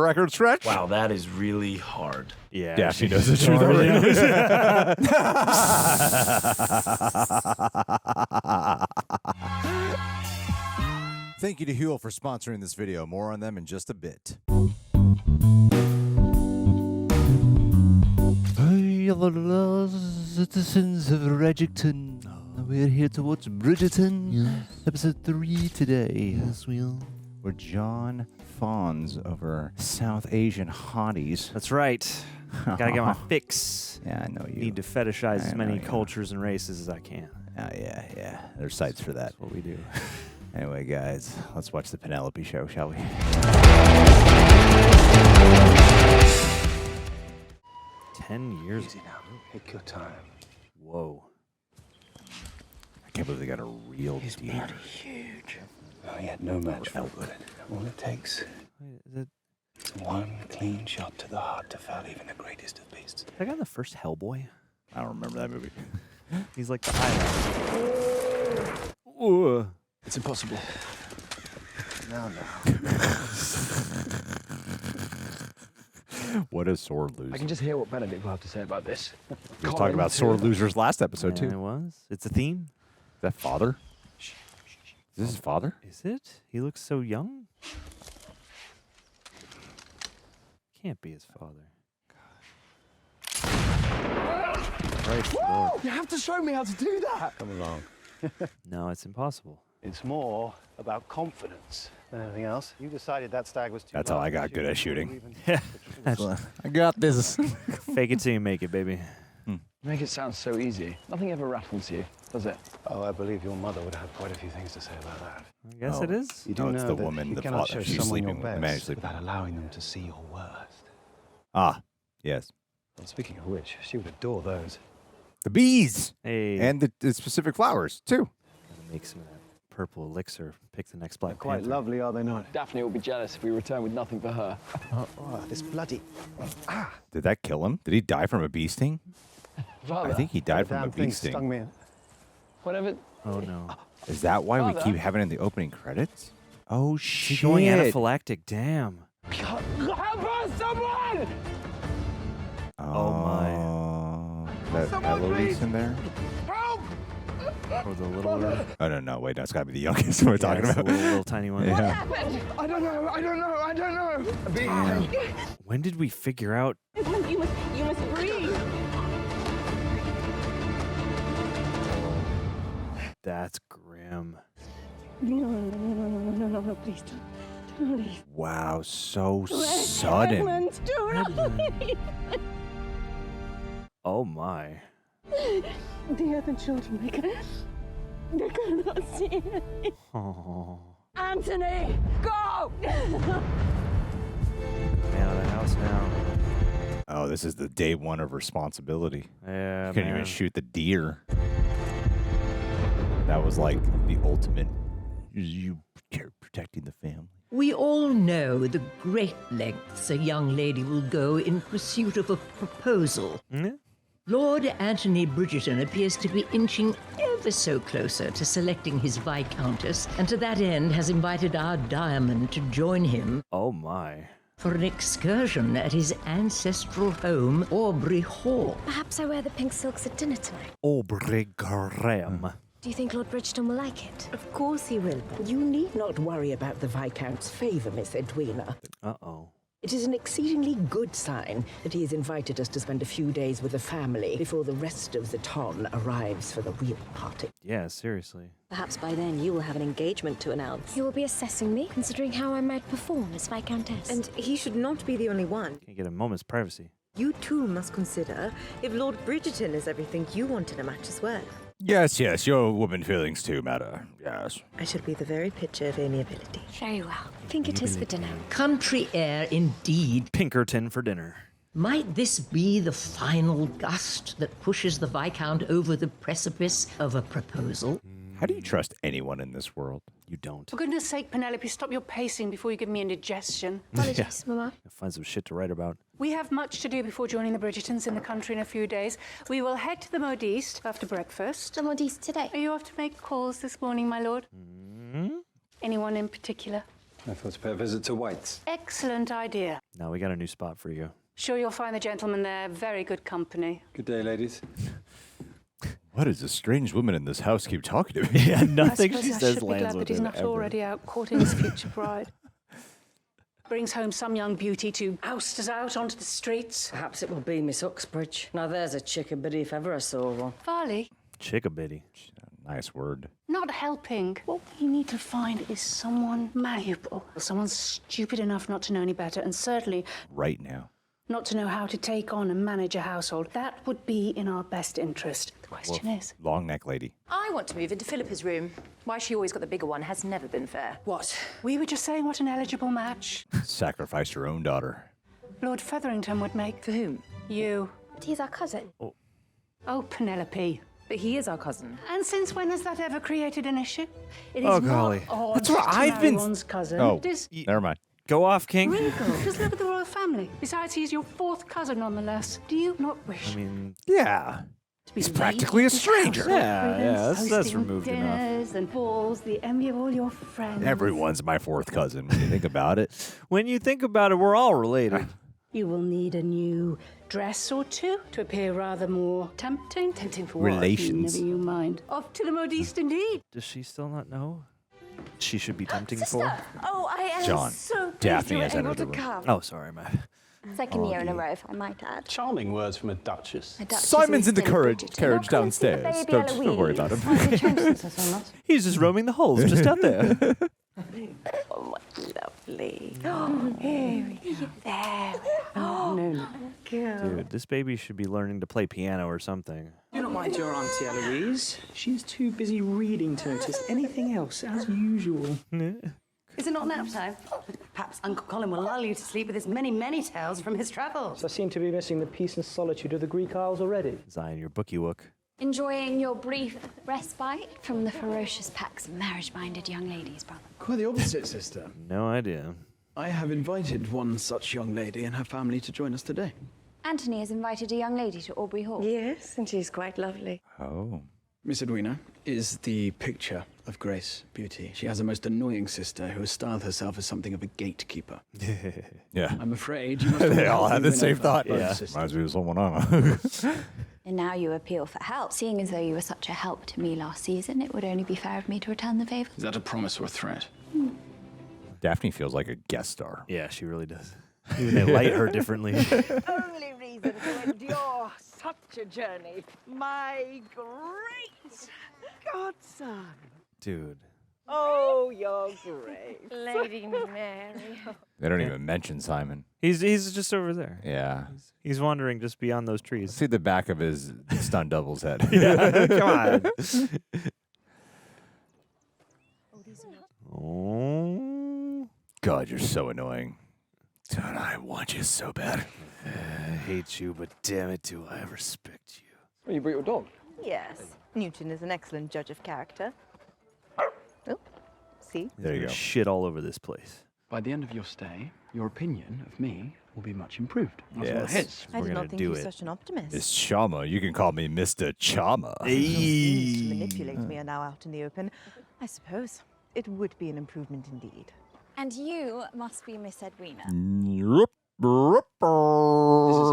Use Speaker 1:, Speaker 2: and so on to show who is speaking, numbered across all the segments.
Speaker 1: Record stretch.
Speaker 2: Wow, that is really hard.
Speaker 1: Yeah, she knows the truth already. Thank you to HUEL for sponsoring this video. More on them in just a bit. Citizens of Regency-era, we're here to watch Bridgerton, episode 3 today. Yes, we're John Fawns over South Asian hotties.
Speaker 3: That's right. Gotta get my fix.
Speaker 1: Yeah, I know you.
Speaker 3: Need to fetishize as many cultures and races as I can.
Speaker 1: Yeah. There's sites for that.
Speaker 3: That's what we do.
Speaker 1: Anyway, guys, let's watch the Penelope show, shall we?
Speaker 3: 10 years.
Speaker 2: Easy now. Take your time.
Speaker 3: Whoa.
Speaker 1: I can't believe they got a real deer.
Speaker 2: Huge. Oh, yeah, no match for good. All it takes
Speaker 3: Wait, is it
Speaker 2: is one clean shot to the heart to fell even the greatest of beasts.
Speaker 3: that guy in the first Hellboy?
Speaker 1: I don't remember that movie.
Speaker 3: He's like the highlight. Ooh.
Speaker 2: It's impossible. No.
Speaker 1: What a sore loser.
Speaker 4: I can just hear what Benedict will have to say about this.
Speaker 1: We were talking about sore losers last episode,
Speaker 3: Yeah,
Speaker 1: too.
Speaker 3: it was. It's a theme.
Speaker 1: Is that father? Is this his father?
Speaker 3: Is it? He looks so young. Can't be his father. Christ, Lord.
Speaker 4: You have to show me how to do that.
Speaker 2: Come along.
Speaker 3: No, it's impossible.
Speaker 2: It's more about confidence than anything else. You decided that stag was too
Speaker 1: That's how I
Speaker 2: large,
Speaker 1: got
Speaker 2: you
Speaker 1: good at
Speaker 2: wouldn't
Speaker 1: shooting.
Speaker 2: even-
Speaker 1: I got this.
Speaker 3: Fake it till you make it, baby.
Speaker 4: You make it sound so easy. Nothing ever rattles you, does it?
Speaker 2: Oh, I believe your mother would have quite a few things to say about that.
Speaker 3: I guess
Speaker 1: Oh.
Speaker 3: it is.
Speaker 2: You do
Speaker 1: No,
Speaker 2: know
Speaker 1: it's the
Speaker 2: that
Speaker 1: woman,
Speaker 2: you
Speaker 1: the
Speaker 2: cannot
Speaker 1: father.
Speaker 2: show
Speaker 1: She's
Speaker 2: someone
Speaker 1: sleeping
Speaker 2: your
Speaker 1: with the
Speaker 2: best
Speaker 1: man who's sleeping
Speaker 2: without allowing them to see your worst.
Speaker 1: Ah, yes.
Speaker 2: Well, speaking of which, she would adore those.
Speaker 1: The bees!
Speaker 3: Hey.
Speaker 1: And the specific flowers, too.
Speaker 3: Gotta make some of that purple elixir. Pick the next Black
Speaker 2: They're quite
Speaker 3: Panther.
Speaker 2: lovely, are they not?
Speaker 4: Daphne will be jealous if we return with nothing for her.
Speaker 2: Oh, this bloody...
Speaker 1: Did that kill him? Did he die from a bee sting?
Speaker 4: Father,
Speaker 1: I think he died from
Speaker 2: damn
Speaker 1: a
Speaker 2: thing
Speaker 1: bee
Speaker 2: stung
Speaker 1: sting.
Speaker 2: me.
Speaker 4: whatever.
Speaker 3: Oh, no.
Speaker 1: Is that why we
Speaker 4: Father?
Speaker 1: keep having it in the opening credits? Oh, shit.
Speaker 3: She's going anaphylactic. Damn.
Speaker 4: Help us, someone!
Speaker 1: Oh,
Speaker 3: my.
Speaker 1: That Eloise in there?
Speaker 4: Help!
Speaker 3: Or the little...
Speaker 1: Oh, no, wait, no, it's gotta be the youngest we're talking
Speaker 3: it's the
Speaker 1: about.
Speaker 3: little tiny one.
Speaker 1: Yeah.
Speaker 4: Happened? I don't know.
Speaker 3: When did we figure out...
Speaker 5: You must breathe.
Speaker 3: That's grim.
Speaker 5: No, please don't leave.
Speaker 1: Wow, so sudden.
Speaker 5: Edmund, don't leave.
Speaker 3: Oh, my.
Speaker 5: The other children, they cannot see it.
Speaker 3: Oh.
Speaker 5: Anthony, go!
Speaker 3: Man out of the house now.
Speaker 1: Oh, this is the day one of responsibility.
Speaker 3: Yeah,
Speaker 1: You couldn't
Speaker 3: man.
Speaker 1: even shoot the deer. That was like the ultimate. You protecting the family.
Speaker 6: We all know the great lengths a young lady will go in pursuit of a proposal.
Speaker 3: Mm,
Speaker 6: Lord Anthony Bridgerton appears to be inching ever so closer to selecting his Viscountess, and to that end has invited our Diamond to join him
Speaker 3: Oh, my.
Speaker 6: for an excursion at his ancestral home, Aubrey Hall.
Speaker 7: Perhaps I wear the pink silks at dinner tonight.
Speaker 3: Aubrey Graham.
Speaker 7: Do you think Lord Bridgerton will like it?
Speaker 8: Of course he will. You need not worry about the Viscount's favour, Miss Edwina.
Speaker 3: Uh-oh.
Speaker 8: It is an exceedingly good sign that he has invited us to spend a few days with the family before the rest of the ton arrives for the real party.
Speaker 3: Yeah, seriously.
Speaker 7: Perhaps by then you will have an engagement to announce. He will be assessing me, considering how I might perform as Viscountess.
Speaker 9: And he should not be the only one.
Speaker 3: Can't get a moment's privacy.
Speaker 9: You too must consider if Lord Bridgerton is everything you want in a match as well.
Speaker 1: Yes, your woman feelings too matter. Yes.
Speaker 9: I should be the very picture of amiability.
Speaker 7: Very well. I think it is for dinner.
Speaker 6: Country air indeed.
Speaker 3: Pinkerton for dinner.
Speaker 6: Might this be the final gust that pushes the Viscount over the precipice of a proposal?
Speaker 1: How do you trust anyone in this world?
Speaker 3: You don't.
Speaker 5: For goodness sake, Penelope, stop your pacing before you give me indigestion.
Speaker 7: Apologies, Mama.
Speaker 3: I'll find some shit to write about.
Speaker 5: We have much to do before joining the Bridgertons in the country in a few days. We will head to the Modiste after breakfast.
Speaker 7: The Modiste today.
Speaker 5: Are you off to make calls this morning, my lord? Anyone in particular?
Speaker 10: I thought to pay a visit to White's.
Speaker 5: Excellent idea.
Speaker 3: No, we got a new spot for you.
Speaker 5: Sure you'll find the gentleman there very good company.
Speaker 10: Good day, ladies.
Speaker 1: What does a strange woman in this house keep talking to me?
Speaker 3: Yeah, nothing
Speaker 5: I
Speaker 3: she
Speaker 5: suppose I
Speaker 3: says
Speaker 5: should be
Speaker 3: lands
Speaker 5: glad that
Speaker 3: with
Speaker 5: he's
Speaker 3: him
Speaker 5: not
Speaker 3: ever.
Speaker 5: already out courting his future bride. Brings home some young beauty to oust us out onto the streets.
Speaker 11: Perhaps it will be Miss Uxbridge. Now there's a chickabiddy if ever I saw one.
Speaker 5: Farley,
Speaker 3: Chickabiddy.
Speaker 1: Nice word.
Speaker 5: not helping. What we need to find is someone malleable. Someone stupid enough not to know any better, and certainly
Speaker 1: Right now.
Speaker 5: not to know how to take on and manage a household. That would be in our best interest. The question is...
Speaker 1: Long neck lady.
Speaker 12: I want to move into Philippa's room. Why she always got the bigger one has never been fair.
Speaker 5: What? We were just saying what an eligible match
Speaker 1: Sacrifice your own daughter.
Speaker 5: Lord Featherington would make.
Speaker 12: For whom?
Speaker 5: You.
Speaker 7: But he's our cousin.
Speaker 5: Oh, Penelope.
Speaker 12: But he is our cousin.
Speaker 5: And since when has that ever created an issue? It is
Speaker 3: Oh,
Speaker 5: not
Speaker 3: golly.
Speaker 5: odd
Speaker 1: That's what
Speaker 5: to
Speaker 1: I've
Speaker 5: marry
Speaker 1: been-
Speaker 5: one's cousin.
Speaker 1: Oh,
Speaker 5: It is
Speaker 1: never mind.
Speaker 3: Go off, King.
Speaker 5: regal. Just live with the royal family. Besides, he's your fourth cousin nonetheless. Do you not wish
Speaker 3: I mean,
Speaker 1: Yeah.
Speaker 5: to be
Speaker 1: he's
Speaker 5: the
Speaker 1: practically a
Speaker 5: lady of this
Speaker 1: stranger.
Speaker 5: house?
Speaker 3: Yeah, that's
Speaker 5: Hosting
Speaker 3: removed enough.
Speaker 5: dinners and balls, the envy of all your friends.
Speaker 1: Everyone's my fourth cousin when you think about it.
Speaker 3: when you think about it, we're all related.
Speaker 5: You will need a new dress or two to appear rather more tempting. Tempting for what?
Speaker 1: Relations.
Speaker 5: Never you mind. Off to the modiste indeed.
Speaker 3: Does she still not know? She should be tempting
Speaker 12: Sister!
Speaker 3: for.
Speaker 12: Oh, I am
Speaker 1: John,
Speaker 12: so pleased
Speaker 1: Daphne
Speaker 12: you were
Speaker 1: has
Speaker 12: able
Speaker 1: entered
Speaker 12: to
Speaker 1: the room.
Speaker 12: come.
Speaker 3: Oh, sorry, my.
Speaker 7: Second year in a row, if I might add.
Speaker 2: Charming words from a duchess.
Speaker 12: A duchess
Speaker 1: Simon's in the
Speaker 12: always
Speaker 1: carriage
Speaker 12: Bridgerton.
Speaker 1: carriage
Speaker 12: Come and see the
Speaker 1: downstairs.
Speaker 12: baby
Speaker 1: Don't worry about
Speaker 12: Eloise.
Speaker 1: him.
Speaker 3: He's just roaming the halls just out there.
Speaker 12: Oh, lovely. Oh, here we go. There. Oh, no.
Speaker 3: Dude, this baby should be learning to play piano or something.
Speaker 13: Do not mind your Auntie Eloise. She's too busy reading to notice anything else, as usual.
Speaker 11: Is it not nap time? Perhaps Uncle Colin will lull you to sleep with his many, many tales from his travels.
Speaker 13: I seem to be missing the peace and solitude of the Greek Isles already.
Speaker 3: Zion, your bookie wook.
Speaker 7: Enjoying your brief respite from the ferocious packs of marriage-minded young ladies, brother.
Speaker 4: Quite the opposite, sister.
Speaker 3: No idea.
Speaker 4: I have invited one such young lady and her family to join us today.
Speaker 7: Anthony has invited a young lady to Aubrey Hall.
Speaker 11: Yes, and she's quite lovely.
Speaker 1: Oh.
Speaker 4: Miss Edwina is the picture of grace, beauty. She has a most annoying sister who has styled herself as something of a gatekeeper.
Speaker 1: Yeah.
Speaker 4: I'm afraid you must
Speaker 1: They all
Speaker 4: help
Speaker 1: had
Speaker 4: me
Speaker 1: the
Speaker 4: win
Speaker 1: same
Speaker 4: over
Speaker 1: thought.
Speaker 4: both
Speaker 1: Yeah.
Speaker 4: sisters.
Speaker 1: Reminds me of someone on.
Speaker 7: And now you appeal for help. Seeing as though you were such a help to me last season, it would only be fair of me to return the favour.
Speaker 4: Is that a promise or a threat?
Speaker 1: Daphne feels like a guest star.
Speaker 3: Yeah, she really does. Even they light her differently.
Speaker 8: Only reason to endure such a journey. My great godson.
Speaker 3: Dude.
Speaker 8: Oh, your grace.
Speaker 12: Lady Mary.
Speaker 1: They don't even mention Simon.
Speaker 3: He's just over there.
Speaker 1: Yeah.
Speaker 3: He's wandering just beyond those trees.
Speaker 1: See the back of his stunt double's head.
Speaker 3: Yeah, come on. Oh.
Speaker 1: God, you're so annoying. God, I want you so bad.
Speaker 3: I hate you, but damn it, do I respect you.
Speaker 4: Well, you brought your dog.
Speaker 9: Yes. Newton is an excellent judge of character. Oh, see?
Speaker 1: There you go.
Speaker 3: Shit all over this place.
Speaker 4: By the end of your stay, your opinion of me will be much improved. As well as
Speaker 1: Yes.
Speaker 4: his.
Speaker 9: I
Speaker 3: We're
Speaker 9: did
Speaker 3: gonna
Speaker 9: not think
Speaker 3: do
Speaker 9: you were
Speaker 3: it.
Speaker 9: such an optimist.
Speaker 1: Miss Sharma. You can call me Mr. Charma.
Speaker 9: Schemes to manipulate me are now out in the open. I suppose it would be an improvement indeed.
Speaker 7: And you must be Miss Edwina.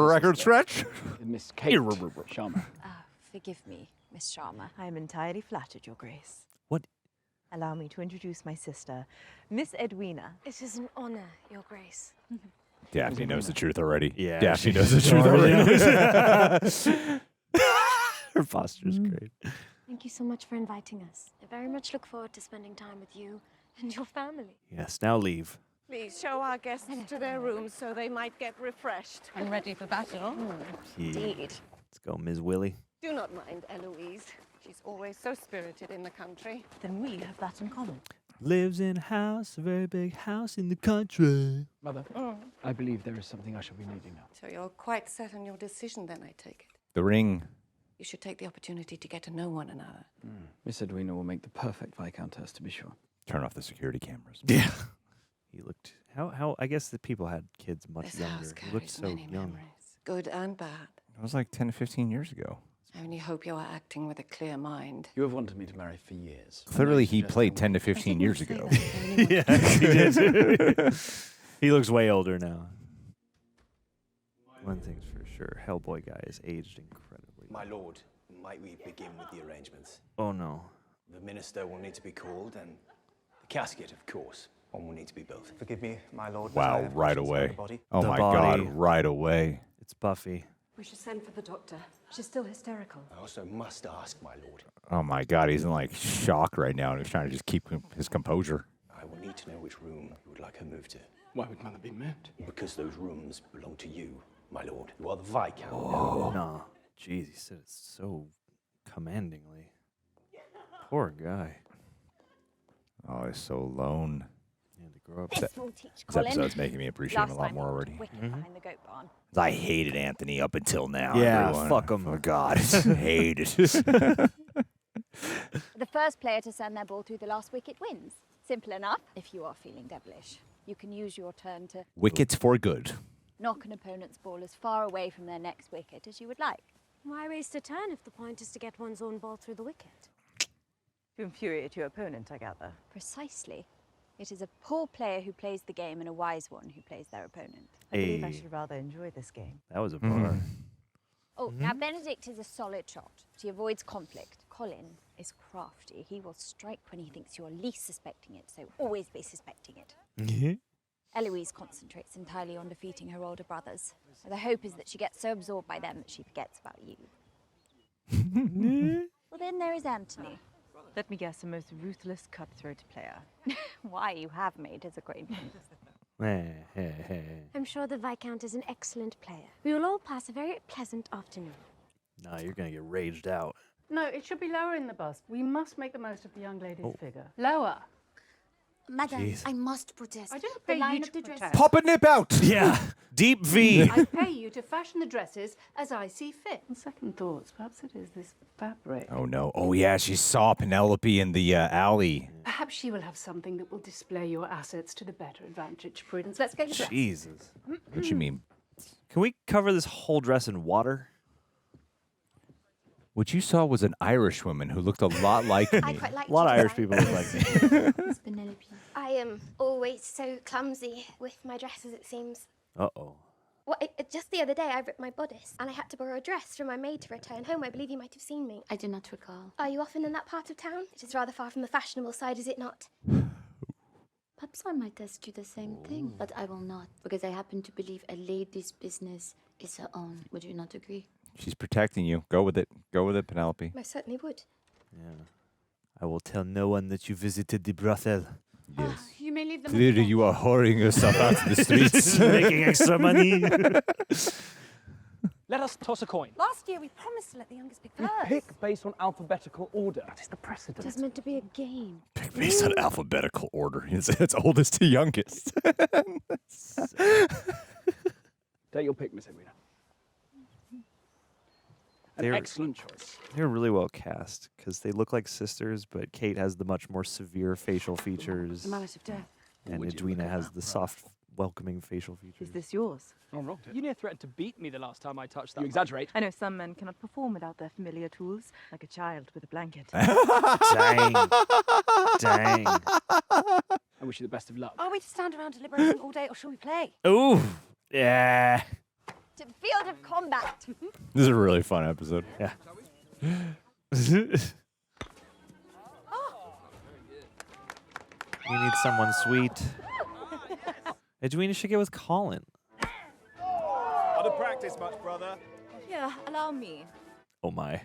Speaker 1: Record stretch.
Speaker 4: Miss Kate Sharma.
Speaker 7: Forgive me, Miss Sharma.
Speaker 9: I am entirely flattered, Your Grace.
Speaker 3: What?
Speaker 9: Allow me to introduce my sister, Miss Edwina.
Speaker 7: It is an honor, Your Grace.
Speaker 1: Daphne knows the truth already.
Speaker 3: Yeah,
Speaker 1: Daphne
Speaker 3: she
Speaker 1: knows the truth
Speaker 3: already
Speaker 1: already.
Speaker 3: Her posture's great.
Speaker 7: Thank you so much for inviting us. I very much look forward to spending time with you and your family.
Speaker 3: Yes, now leave.
Speaker 8: Please show our guests to their rooms so they might get refreshed.
Speaker 12: And ready for battle.
Speaker 3: Yeah.
Speaker 7: Indeed.
Speaker 3: Let's go, Ms. Willie.
Speaker 8: Do not mind Eloise. She's always so spirited in the country.
Speaker 9: Then we have that in common.
Speaker 3: Lives in a house, a very big house in the country.
Speaker 4: Mother, I believe there is something I shall be needing now.
Speaker 8: So you're quite set on your decision then, I take it.
Speaker 1: The ring.
Speaker 8: You should take the opportunity to get to know one another.
Speaker 4: Miss Edwina will make the perfect Viscountess, to be sure.
Speaker 1: Turn off the security cameras.
Speaker 3: Yeah. He looked, how, I guess the people had kids much
Speaker 8: This
Speaker 3: younger.
Speaker 8: house
Speaker 3: He looked
Speaker 8: carries
Speaker 3: so
Speaker 8: many
Speaker 3: young.
Speaker 8: memories, good and bad.
Speaker 1: It was like 10 to 15 years ago.
Speaker 12: I only hope you are acting with a clear mind.
Speaker 4: You have wanted me to marry for years.
Speaker 1: Clearly, he played 10 to 15 years ago.
Speaker 3: Yeah, he did. He looks way older now. One thing's for sure, Hellboy guy is aged incredibly.
Speaker 14: My lord, might we begin with the arrangements?
Speaker 3: Oh no.
Speaker 14: The minister will need to be called, and the casket, of course. One will need to be built.
Speaker 2: Forgive me, my lord. but I
Speaker 1: Wow,
Speaker 2: have
Speaker 1: right
Speaker 2: questions about
Speaker 1: away.
Speaker 2: the body.
Speaker 1: Oh
Speaker 3: The
Speaker 1: my
Speaker 3: body.
Speaker 1: God, right away.
Speaker 3: It's Buffy.
Speaker 12: We should send for the doctor. She's still hysterical.
Speaker 14: I also must ask, my lord.
Speaker 1: Oh my God, he's in like shock right now, and he's trying to just keep his composure.
Speaker 14: I will need to know which room you would like her moved to.
Speaker 4: Why would Mother be moved?
Speaker 14: Because those rooms belong to you, my lord. You are the Viscount.
Speaker 3: No. Jeez, he said it so commandingly. Poor guy.
Speaker 1: Oh, he's so alone.
Speaker 3: He had to grow up.
Speaker 9: This will teach
Speaker 1: This
Speaker 9: Colin.
Speaker 1: episode's making me appreciate him a lot more already.
Speaker 9: Wicked behind the goat barn.
Speaker 1: I hated Anthony up until now.
Speaker 3: Yeah,
Speaker 1: everyone.
Speaker 3: fuck him.
Speaker 1: Oh God, hated.
Speaker 9: The first player to send their ball through the last wicket wins. Simple enough. If you are feeling devilish, you can use your turn to
Speaker 1: Wickets for good.
Speaker 9: knock an opponent's ball as far away from their next wicket as you would like.
Speaker 15: Why waste a turn if the point is to get one's own ball through the wicket?
Speaker 9: To infuriate your opponent, I gather. Precisely. It is a poor player who plays the game and a wise one who plays their opponent. I believe I
Speaker 3: Hey.
Speaker 9: should rather enjoy this game.
Speaker 3: That was a bar.
Speaker 9: Oh, now Benedict is a solid shot. He avoids conflict. Colin is crafty. He will strike when he thinks you're least suspecting it, so always be suspecting it. Eloise concentrates entirely on defeating her older brothers. The hope is that she gets so absorbed by them that she forgets about you. Well, then there is Anthony. Let me guess, a most ruthless, cutthroat player. Why, you have made his acquaintance.
Speaker 15: I'm sure the Viscount is an excellent player. We will all pass a very pleasant afternoon.
Speaker 3: Nah, you're gonna get raged out.
Speaker 5: No, it should be lower in the bust. We must make the most of the young lady's
Speaker 3: Oh.
Speaker 5: figure. Lower.
Speaker 15: Madam,
Speaker 3: Jeez.
Speaker 15: I must protest.
Speaker 5: I don't
Speaker 15: The
Speaker 5: pay
Speaker 15: line
Speaker 5: you
Speaker 15: of
Speaker 5: to
Speaker 15: the dress.
Speaker 5: protest.
Speaker 1: Pop a nip out.
Speaker 3: Yeah, deep V.
Speaker 5: I pay you to fashion the dresses as I see fit. On second thoughts, perhaps it is this fabric.
Speaker 1: Oh no. Oh yeah, she saw Penelope in the alley.
Speaker 5: Perhaps she will have something that will display your assets to the better advantage. Prudence, let's go to dress.
Speaker 3: Jesus.
Speaker 1: What you mean?
Speaker 3: Can we cover this whole dress in water?
Speaker 1: What you saw was an Irish woman who looked a lot like me.
Speaker 15: I quite like
Speaker 3: A lot of
Speaker 15: you
Speaker 3: Irish
Speaker 15: design.
Speaker 3: people look like me.
Speaker 15: Miss Penelope. I am always so clumsy with my dresses, it seems.
Speaker 3: Uh-oh.
Speaker 15: Well, just the other day, I ripped my bodice, and I had to borrow a dress from my maid to return home. I believe you might have seen me.
Speaker 12: I do not recall.
Speaker 15: Are you often in that part of town? It is rather far from the fashionable side, is it not?
Speaker 12: Perhaps I might ask you the same thing, but I will not, because I happen to believe a lady's business is her own. Would you not agree?
Speaker 1: She's protecting you. Go with it. Go with it, Penelope.
Speaker 15: I certainly would.
Speaker 3: Yeah. I will tell no one that you visited the brothel.
Speaker 1: Yes.
Speaker 5: You may leave them.
Speaker 1: Clearly, you are whoring yourself out to the streets.
Speaker 3: Making extra money.
Speaker 13: Let us toss a coin.
Speaker 15: Last year, we promised to let the youngest pick
Speaker 13: We
Speaker 15: first.
Speaker 13: pick based on alphabetical order. That is the precedent.
Speaker 15: It is meant to be a game.
Speaker 1: Pick based on alphabetical order. It's oldest to youngest.
Speaker 13: Take your pick, Miss Edwina. An
Speaker 3: They're-
Speaker 13: excellent choice.
Speaker 3: They're really well cast because they look like sisters, but Kate has the much more severe facial features,
Speaker 5: The mallet of death.
Speaker 3: and
Speaker 13: Would you
Speaker 3: Edwina
Speaker 13: look at
Speaker 3: has
Speaker 13: that,
Speaker 3: the
Speaker 13: right?
Speaker 3: soft, welcoming facial features.
Speaker 9: Is this yours?
Speaker 13: Not wrong.
Speaker 16: You near threatened to beat me the last time I touched that.
Speaker 13: You exaggerate.
Speaker 9: I know some men cannot perform without their familiar tools, like a child with a blanket.
Speaker 3: Dang. Dang.
Speaker 13: I wish you the best of luck.
Speaker 15: Are we to stand around deliberating all day, or shall we play?
Speaker 3: Ooh. Yeah.
Speaker 15: To the field of combat.
Speaker 1: This is a really fun episode.
Speaker 3: Yeah. We need someone sweet. Edwina should get with Colin.
Speaker 16: Out of practice much, brother.
Speaker 9: Yeah, allow me.
Speaker 3: Oh my.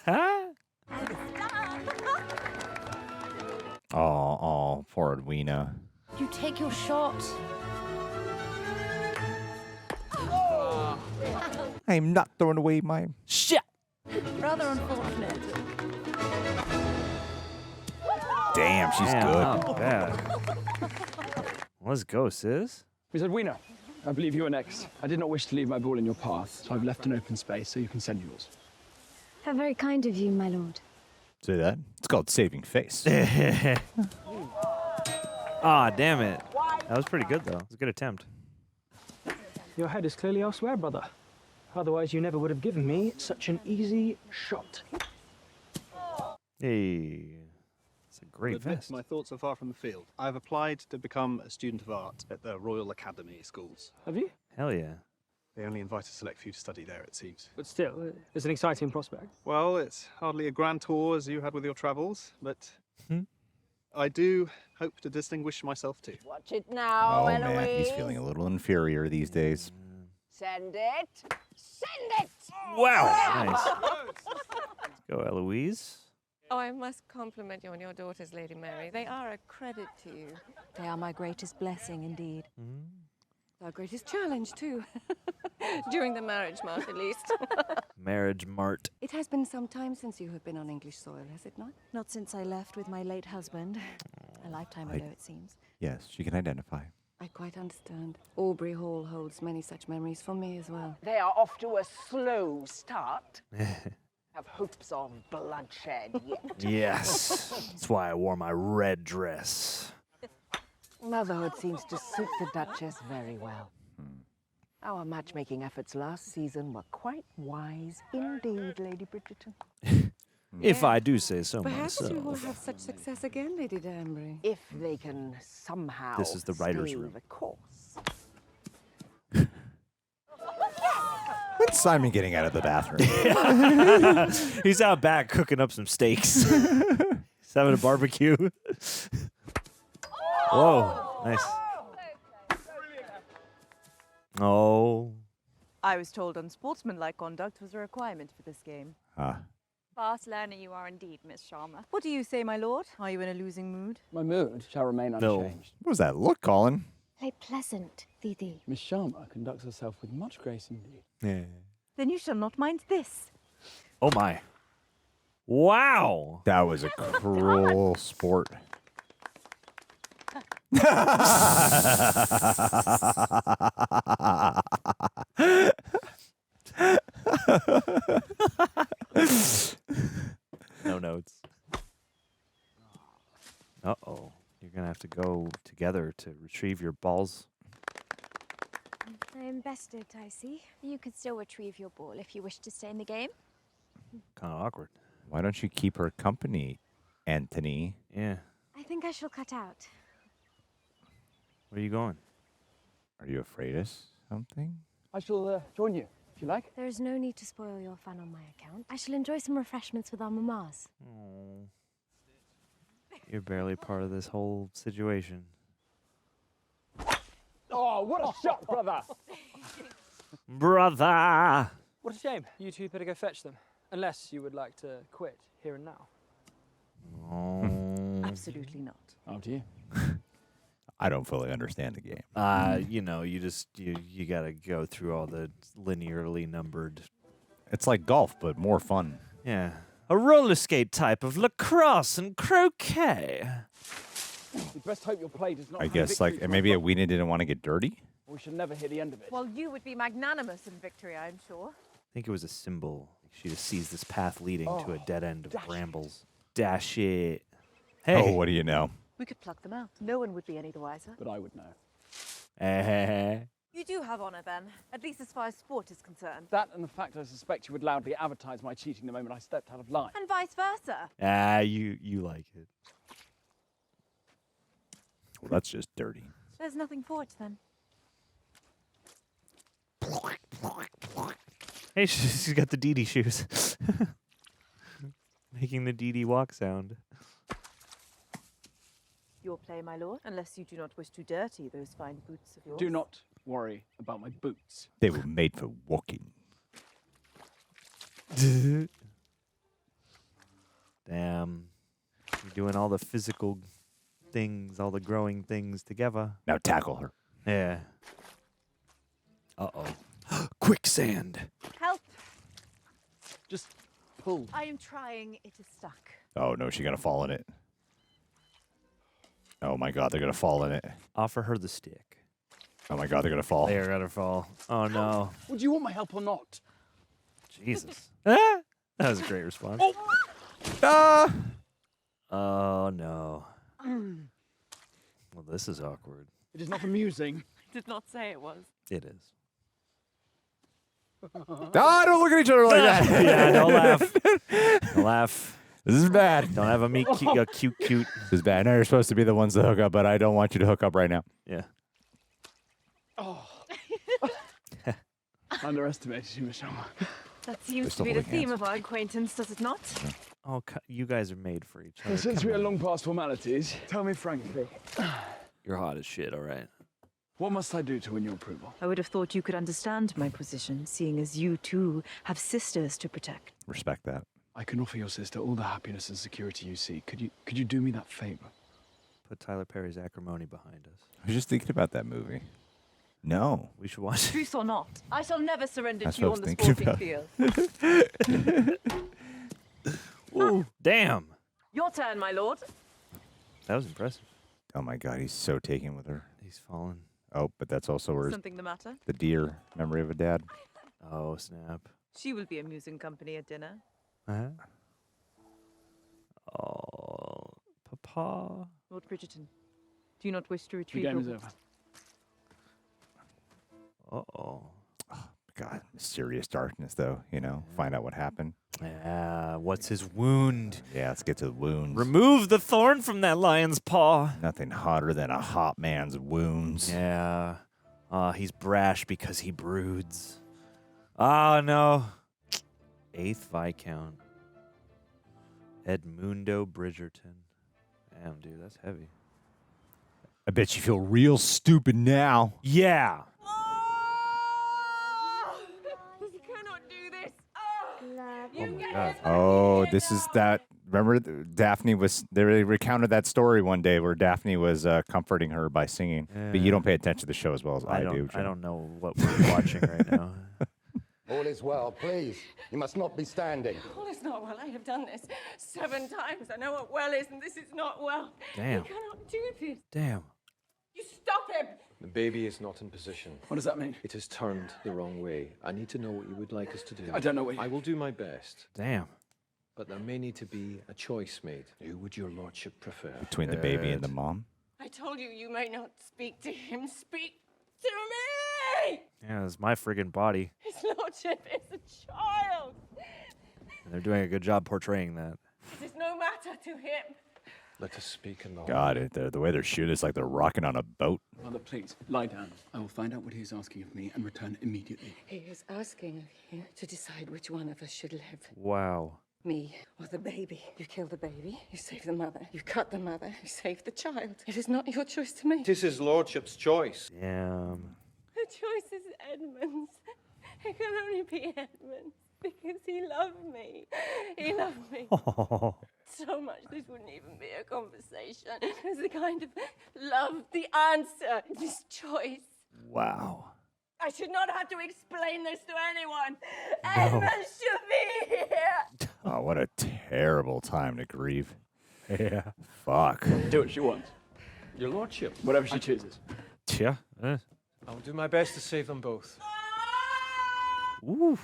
Speaker 3: Huh?
Speaker 1: Oh, poor Edwina.
Speaker 5: You take your shot.
Speaker 1: I am not throwing away my
Speaker 3: shit.
Speaker 5: Rather unfortunate.
Speaker 1: Damn, she's
Speaker 3: Damn,
Speaker 1: good.
Speaker 3: not bad. Let's go, sis.
Speaker 13: Miss Edwina, I believe you are next. I did not wish to leave my ball in your path, so I've left an open space so you can send yours.
Speaker 15: How very kind of you, my lord.
Speaker 1: Say that? It's called saving face.
Speaker 3: Ah, damn it. That was pretty good, though. It was a good attempt.
Speaker 13: Your head is clearly elsewhere, brother. Otherwise, you never would have given me such an easy shot.
Speaker 3: Hey, it's a great
Speaker 17: Admit
Speaker 3: vest.
Speaker 17: my thoughts are far from the field. I've applied to become a student of art at the Royal Academy schools.
Speaker 13: Have you?
Speaker 3: Hell yeah.
Speaker 17: They only invite a select few to study there, it seems.
Speaker 13: But still, it's an exciting prospect.
Speaker 17: Well, it's hardly a grand tour as you had with your travels, but I do hope to distinguish myself too.
Speaker 18: Watch it now,
Speaker 1: Oh,
Speaker 18: Eloise.
Speaker 1: man, he's feeling a little inferior these days.
Speaker 18: Send it. Send it.
Speaker 3: Wow. Nice. Let's go, Eloise.
Speaker 19: Oh, I must compliment you on your daughters, Lady Mary. They are a credit to you.
Speaker 20: They are my greatest blessing indeed.
Speaker 19: Our greatest challenge, too. During the marriage march, at least.
Speaker 3: Marriage mart.
Speaker 20: It has been some time since you have been on English soil, has it not? Not since I left with my late husband. A lifetime ago, it seems.
Speaker 1: Yes, she can identify.
Speaker 20: I quite understand. Aubrey Hall holds many such memories for me as well.
Speaker 18: They are off to a slow start. Have hopes of bloodshed yet.
Speaker 3: Yes. That's why I wore my red dress.
Speaker 18: Motherhood seems to suit the Duchess very well. Our matchmaking efforts last season were quite wise indeed, Lady Bridgerton.
Speaker 3: If I do say so
Speaker 20: Perhaps
Speaker 3: myself.
Speaker 20: you will have such success again, Lady Danbury.
Speaker 18: If they can somehow
Speaker 3: This is the writer's
Speaker 18: stay
Speaker 3: room.
Speaker 18: the course.
Speaker 1: When's Simon getting out of the bathroom?
Speaker 3: He's out back cooking up some steaks. He's having a barbecue. Whoa, nice. Oh.
Speaker 21: I was told unsportsmanlike conduct was a requirement for this game.
Speaker 9: Fast learner you are indeed, Miss Sharma.
Speaker 21: What do you say, my lord? Are you in a losing mood?
Speaker 4: My mood shall remain
Speaker 1: No.
Speaker 4: unchanged.
Speaker 1: What was that look, Colin?
Speaker 15: Play pleasant, Didi.
Speaker 4: Miss Sharma conducts herself with much grace indeed.
Speaker 3: Yeah.
Speaker 21: Then you shall not mind this.
Speaker 3: Oh my. Wow.
Speaker 1: That was a cruel sport.
Speaker 3: No notes. Uh-oh. You're going to have to go together to retrieve your balls.
Speaker 9: I am bested, I see. You can still retrieve your ball if you wish to stay in the game.
Speaker 3: Kind of awkward.
Speaker 1: Why don't you keep her company, Anthony?
Speaker 3: Yeah.
Speaker 9: I think I shall cut out.
Speaker 3: Where are you going?
Speaker 1: Are you afraid of something?
Speaker 4: I shall join you, if you like.
Speaker 15: There is no need to spoil your fun on my account. I shall enjoy some refreshments with our mamas.
Speaker 3: Oh. You're barely part of this whole situation.
Speaker 16: Oh, what a shot, brother!
Speaker 3: Brother!
Speaker 16: What a shame. You two better go fetch them. Unless you would like to quit here and now.
Speaker 21: Absolutely not.
Speaker 4: After you.
Speaker 1: I don't fully understand the game.
Speaker 3: You know, you got to go through all the linearly numbered.
Speaker 1: It's like golf, but more fun.
Speaker 3: Yeah. A roller skate type of lacrosse and croquet.
Speaker 4: We best hope your play does not
Speaker 1: I
Speaker 4: have
Speaker 1: guess,
Speaker 4: victory
Speaker 1: like,
Speaker 4: for
Speaker 1: maybe
Speaker 4: us.
Speaker 1: Edwina didn't want to get dirty?
Speaker 4: We should never hear the end of it.
Speaker 21: Well, you would be magnanimous in victory, I'm sure.
Speaker 3: I think it was a symbol. She just sees this path leading to a dead end of
Speaker 21: dash it.
Speaker 3: brambles. Dash it. Hey.
Speaker 1: Oh, what do you know?
Speaker 21: We could pluck them out. No one would be any the wiser.
Speaker 4: But I would know.
Speaker 21: You do have honor, then, at least as far as sport is concerned.
Speaker 4: That and the fact I suspect you would loudly advertise my cheating the moment I stepped out of line.
Speaker 21: And vice versa.
Speaker 3: You like it.
Speaker 1: Well, that's just dirty.
Speaker 21: There's nothing for it, then.
Speaker 3: Hey, she's got the Dee Dee shoes. Making the Dee Dee walk sound.
Speaker 21: Your play, my lord, unless you do not wish to dirty those fine boots of yours.
Speaker 4: Do not worry about my boots.
Speaker 1: They were made for walking.
Speaker 3: Damn. You're doing all the physical things, all the growing things together.
Speaker 1: Now tackle her.
Speaker 3: Yeah. Uh-oh. Quicksand.
Speaker 21: Help!
Speaker 4: Just pull.
Speaker 21: I am trying. It is stuck.
Speaker 1: Oh, no, she's going to fall in it. Oh, my God, they're going to fall in it.
Speaker 3: Offer her the stick.
Speaker 1: Oh, my God, they're going to fall.
Speaker 3: They're going to fall. Oh, no.
Speaker 4: Would you want my help or not?
Speaker 3: Jesus. That was a great response.
Speaker 4: Oh,
Speaker 3: Oh, no. Well, this is awkward.
Speaker 4: it is not amusing.
Speaker 21: I did not say it was.
Speaker 3: It is.
Speaker 1: Don't look at each other like that.
Speaker 3: Yeah, don't laugh. Don't laugh.
Speaker 1: This is bad.
Speaker 3: Don't have a meet cute.
Speaker 1: This is bad. Now you're supposed to be the ones that hook up, but I don't want you to hook up right now.
Speaker 3: Yeah.
Speaker 4: Underestimated you, Miss Sharma.
Speaker 21: That seems to be the theme of our acquaintance, does it not?
Speaker 3: Oh, you guys are made for each other.
Speaker 4: Since we are long past formalities, tell me frankly.
Speaker 3: You're hot as shit, all right.
Speaker 4: What must I do to win your approval?
Speaker 21: I would have thought you could understand my position, seeing as you too have sisters to protect.
Speaker 1: Respect that.
Speaker 4: I can offer your sister all the happiness and security you seek. Could you do me that favor?
Speaker 3: Put Tyler Perry's Acrimony behind us.
Speaker 1: I was just thinking about that movie. No.
Speaker 3: We should watch it.
Speaker 21: Truth or not, I shall never surrender
Speaker 1: That's
Speaker 21: to you
Speaker 1: what
Speaker 21: on
Speaker 1: I
Speaker 21: the
Speaker 1: was
Speaker 21: sporting field.
Speaker 3: Ooh, damn.
Speaker 21: Your turn, my lord.
Speaker 3: That was impressive.
Speaker 1: Oh my God, he's so taken with her.
Speaker 3: He's fallen.
Speaker 1: Oh, but that's also where
Speaker 21: Something the matter?
Speaker 1: the deer memory of a dad.
Speaker 3: Oh, snap.
Speaker 21: She will be amusing company at dinner.
Speaker 3: Uh-huh. Oh, Papa.
Speaker 21: Lord Bridgerton, do you not wish to
Speaker 4: The
Speaker 21: retrieve
Speaker 4: game
Speaker 21: your
Speaker 4: is over.
Speaker 3: Uh-oh.
Speaker 1: God, mysterious darkness, though. You know, find out what happened.
Speaker 3: Yeah, what's his wound?
Speaker 1: Yeah, let's get to the wounds.
Speaker 3: Remove the thorn from that lion's paw.
Speaker 1: Nothing hotter than a hot man's wounds.
Speaker 3: Yeah. He's brash because he broods. Oh, no. 8th Viscount. Edmundo Bridgerton. Damn, dude, that's heavy.
Speaker 1: I bet you feel real stupid now.
Speaker 3: Yeah.
Speaker 21: You cannot do this.
Speaker 1: Oh my God. Oh, this is that. Remember, Daphne was. They recounted that story one day where Daphne was comforting her by singing. But you don't pay attention to the show as well as I do.
Speaker 3: I don't know what we're watching right now.
Speaker 6: All is well, please. You must not be standing.
Speaker 11: All is not well. I have done this 7 times. I know what well is, and this is not well.
Speaker 3: Damn.
Speaker 11: You cannot do this.
Speaker 3: Damn.
Speaker 11: You stop him.
Speaker 10: The baby is not in position.
Speaker 4: What does that mean?
Speaker 10: It has turned the wrong way. I need to know what you would like us to do.
Speaker 4: I don't know what you...
Speaker 10: I will do my best.
Speaker 3: Damn.
Speaker 10: But there may need to be a choice made. Who would your lordship prefer?
Speaker 1: Between the baby and the mom.
Speaker 11: I told you, you may not speak to him. Speak to me!
Speaker 3: Yeah, it's my friggin' body.
Speaker 11: His lordship is a child.
Speaker 3: And they're doing a good job portraying that.
Speaker 11: It is no matter to him.
Speaker 10: Let us speak in the
Speaker 1: God, the way they're shooting, it's like they're rocking on a boat.
Speaker 4: Mother, please, lie down. I will find out what he is asking of me and return immediately.
Speaker 11: He is asking of you to decide which one of us should live.
Speaker 3: Wow.
Speaker 11: Me or the baby. You kill the baby, you save the mother. You cut the mother, you save the child. It is not your choice to make.
Speaker 10: It is his lordship's choice.
Speaker 3: Damn.
Speaker 11: The choice is Edmund's. It can only be Edmund's because he loved me. He loved me so much this wouldn't even be a conversation. It's the kind of love, the answer, this choice.
Speaker 3: Wow.
Speaker 11: I should not have to explain this to anyone. Edmund should be here.
Speaker 1: Oh, what a terrible time to grieve.
Speaker 3: Yeah.
Speaker 1: Fuck.
Speaker 4: Do what she wants.
Speaker 10: Your lordship.
Speaker 4: Whatever she chooses.
Speaker 3: Yeah.
Speaker 10: I will do my best to save them both.
Speaker 3: Ooh.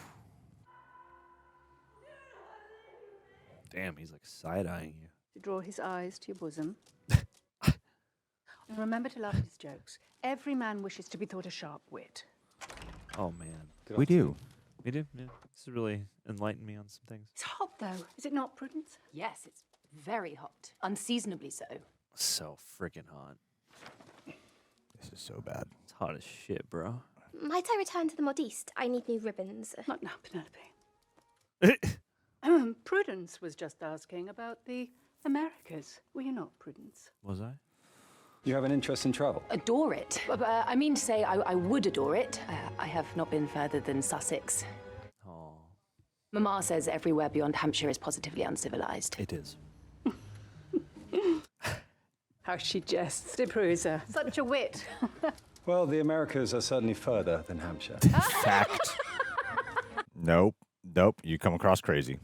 Speaker 3: Damn, he's like side-eyeing you.
Speaker 5: To draw his eyes to your bosom. And remember to laugh at his jokes. Every man wishes to be thought a sharp wit.
Speaker 3: Oh, man.
Speaker 1: We do.
Speaker 3: We do? Yeah. This has really enlightened me on some things.
Speaker 5: It's hot, though. Is it not, Prudence?
Speaker 22: Yes, it's very hot. Unseasonably so.
Speaker 3: So freaking hot.
Speaker 1: This is so bad.
Speaker 3: It's hot as shit, bro.
Speaker 15: Might I return to the modiste? I need new ribbons.
Speaker 5: Not now, Penelope. Prudence was just asking about the Americas. Were you not, Prudence?
Speaker 3: Was I?
Speaker 10: You have an interest in travel?
Speaker 22: Adore it. I mean to say I would adore it. I have not been further than Sussex.
Speaker 3: Oh.
Speaker 22: Mamma says everywhere beyond Hampshire is positively uncivilized.
Speaker 3: It is.
Speaker 5: How she jests, de Prusa. Such a wit.
Speaker 10: Well, the Americas are certainly further than Hampshire.
Speaker 1: Fact. Nope. You come across crazy.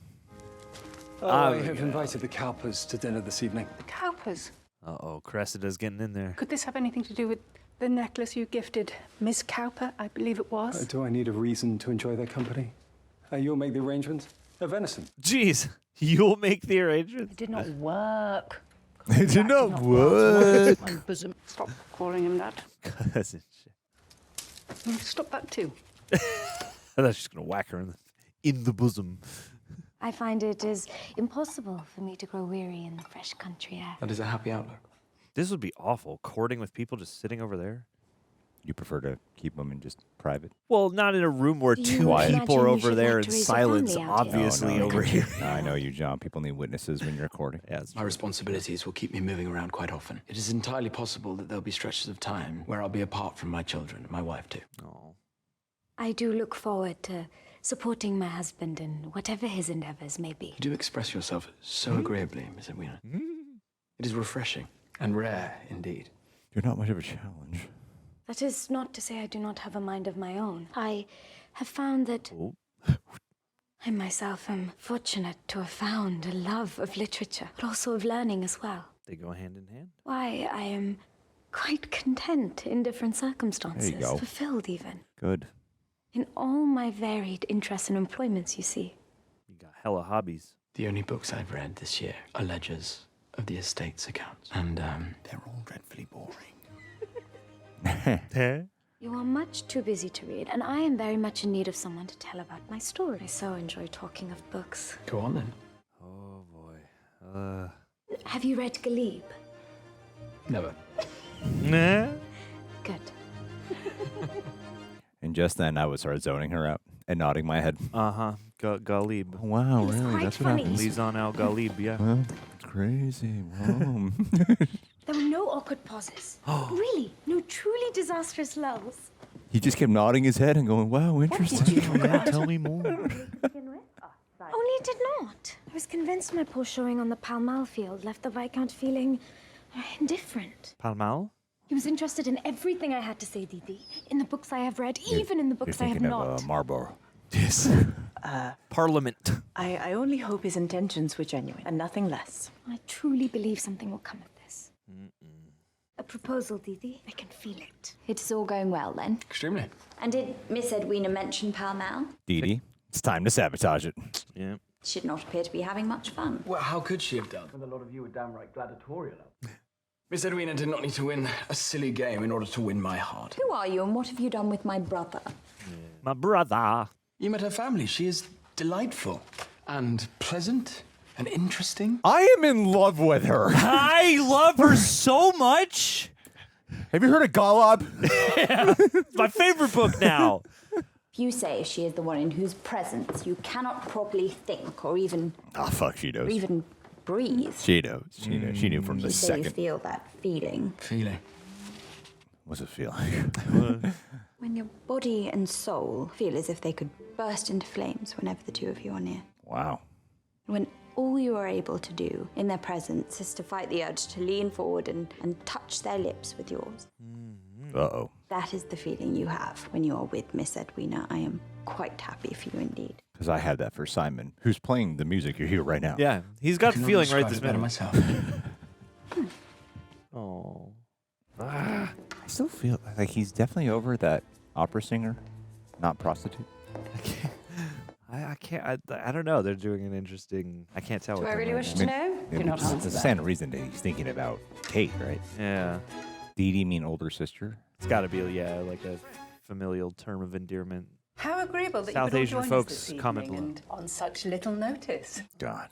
Speaker 10: I have invited the Cowpers to dinner this evening.
Speaker 5: The Cowpers.
Speaker 3: Uh-oh, Cressida's getting in there.
Speaker 5: Could this have anything to do with the necklace you gifted Miss Cowper, I believe it was?
Speaker 10: Do I need a reason to enjoy their company? You'll make the arrangements? Venison.
Speaker 3: Jeez, you'll make the arrangements?
Speaker 5: It did not work.
Speaker 1: It did not work.
Speaker 5: My bosom. Stop calling him that.
Speaker 3: Cousin shit.
Speaker 5: Stop that too.
Speaker 3: That's just gonna whack her in the bosom.
Speaker 12: I find it is impossible for me to grow weary in the fresh country air.
Speaker 4: That is a happy outlook.
Speaker 3: This would be awful. Courting with people just sitting over there.
Speaker 1: You prefer to keep them in just private?
Speaker 3: Well, not in a room where
Speaker 12: Do
Speaker 3: two
Speaker 12: you
Speaker 3: people
Speaker 12: imagine
Speaker 3: are
Speaker 12: you
Speaker 3: over
Speaker 12: should
Speaker 3: there
Speaker 12: like
Speaker 3: in
Speaker 12: to raise your
Speaker 3: silence,
Speaker 12: family out here?
Speaker 3: obviously
Speaker 1: No,
Speaker 3: over here.
Speaker 1: No, I know you, John. People need witnesses when you're courting.
Speaker 3: Yeah,
Speaker 4: My responsibilities will keep me moving around quite often. It is entirely possible that there'll be stretches of time where I'll be apart from my children, my wife too.
Speaker 3: Oh.
Speaker 12: I do look forward to supporting my husband in whatever his endeavors may be.
Speaker 4: You do express yourself so agreeably, Miss Edwina. It is refreshing and rare indeed.
Speaker 1: You're not much of a challenge.
Speaker 12: That is not to say I do not have a mind of my own. I have found that I myself am fortunate to have found a love of literature, but also of learning as well.
Speaker 3: They go hand in hand.
Speaker 12: Why, I am quite content in different circumstances.
Speaker 1: There you go.
Speaker 12: Fulfilled even.
Speaker 1: Good.
Speaker 12: In all my varied interests and employments, you see.
Speaker 3: You got hella hobbies.
Speaker 4: The only books I've read this year are ledgers of the estate's accounts. And they're all dreadfully boring.
Speaker 12: You are much too busy to read, and I am very much in need of someone to tell about my story. I so enjoy talking of books.
Speaker 4: Go on then.
Speaker 3: Oh boy.
Speaker 12: Have you read Galib?
Speaker 4: Never.
Speaker 3: Nah.
Speaker 12: Good.
Speaker 1: And just then, I would start zoning her out and nodding my head.
Speaker 3: Uh-huh. Galib.
Speaker 1: Wow,
Speaker 12: was
Speaker 1: really?
Speaker 12: quite
Speaker 1: That's
Speaker 12: funny.
Speaker 1: what happens.
Speaker 3: Lizan Al Galib, yeah.
Speaker 1: Well, it's crazy. Wow.
Speaker 12: There were no awkward pauses. Really, no truly disastrous lulls.
Speaker 1: He just kept nodding his head and going, wow, interesting.
Speaker 3: Tell me more.
Speaker 12: Only it did not. I was convinced my poor showing on the Pall Mall field left the Viscount feeling indifferent.
Speaker 3: Pall Mall?
Speaker 12: He was interested in everything I had to say, Didi. In the books I have read, even in the books I have
Speaker 1: Thinking
Speaker 12: not.
Speaker 1: of Marlborough.
Speaker 3: Yes. Parliament.
Speaker 21: I only hope his intentions were genuine and nothing less.
Speaker 12: I truly believe something will come of this. A proposal, Didi. I can feel it.
Speaker 9: It is all going well then.
Speaker 4: Extremely.
Speaker 9: And did Miss Edwina mention Pall Mall?
Speaker 1: Dee Dee, it's time to sabotage it.
Speaker 3: Yeah.
Speaker 9: She did not appear to be having much fun.
Speaker 4: Well, how could she have done? When a lot of you were downright gladiatorial. Miss Edwina did not need to win a silly game in order to win my heart.
Speaker 9: Who are you and what have you done with my brother?
Speaker 3: My brother.
Speaker 4: You met her family. She is delightful and pleasant and interesting.
Speaker 1: I am in love with her.
Speaker 3: I love her so much.
Speaker 1: Have you heard of Golub?
Speaker 3: Yeah. It's my favorite book now.
Speaker 9: You say she is the one in whose presence you cannot properly think or even...
Speaker 1: Oh, fuck, she knows.
Speaker 9: Or even breathe.
Speaker 1: She knows. She knows. She knew from the
Speaker 9: You say you
Speaker 1: second.
Speaker 9: feel that feeling.
Speaker 4: Feeling.
Speaker 1: What's it feel like?
Speaker 9: When your body and soul feel as if they could burst into flames whenever the two of you are near.
Speaker 1: Wow.
Speaker 9: When all you are able to do in their presence is to fight the urge to lean forward and touch their lips with yours.
Speaker 1: Uh-oh.
Speaker 9: That is the feeling you have when you are with Miss Edwina. I am quite happy for you indeed.
Speaker 1: Because I had that for Simon, who's playing the music you hear right now.
Speaker 3: Yeah, he's got the feeling right this minute.
Speaker 4: myself.
Speaker 3: Oh.
Speaker 1: I still feel like he's definitely over that opera singer, not prostitute.
Speaker 3: I can't. I don't know. They're doing an interesting. I can't tell.
Speaker 5: Do
Speaker 3: what
Speaker 5: I
Speaker 3: they're
Speaker 5: really
Speaker 3: doing
Speaker 5: wish
Speaker 3: right
Speaker 5: to
Speaker 3: now.
Speaker 5: know? Do not answer
Speaker 1: It's a
Speaker 5: that.
Speaker 1: standard reason that he's thinking about Kate, right?
Speaker 3: Yeah.
Speaker 1: Dee Dee mean older sister?
Speaker 3: It's got to be like a familial term of endearment.
Speaker 5: How agreeable that
Speaker 3: South
Speaker 5: you could all
Speaker 3: Asian
Speaker 5: join us
Speaker 3: folks
Speaker 5: this
Speaker 3: comment
Speaker 5: evening
Speaker 3: below.
Speaker 5: and on such little notice.
Speaker 1: God.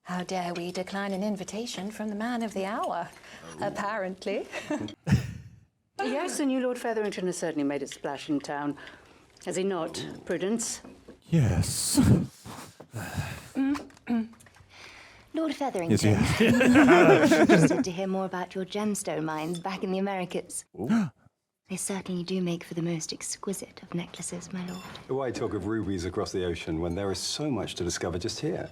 Speaker 20: How dare we decline an invitation from the man of the hour, apparently.
Speaker 5: Yes, the new Lord Featherington has certainly made a splash in town. Has he not, Prudence?
Speaker 1: Yes.
Speaker 12: Lord Featherington,
Speaker 1: Yes,
Speaker 12: I'm interested to hear more about your gemstone mines back in the Americas.
Speaker 1: Ooh.
Speaker 12: They certainly do make for the most exquisite of necklaces, my lord.
Speaker 10: Why talk of rubies across the ocean when there is so much to discover just here?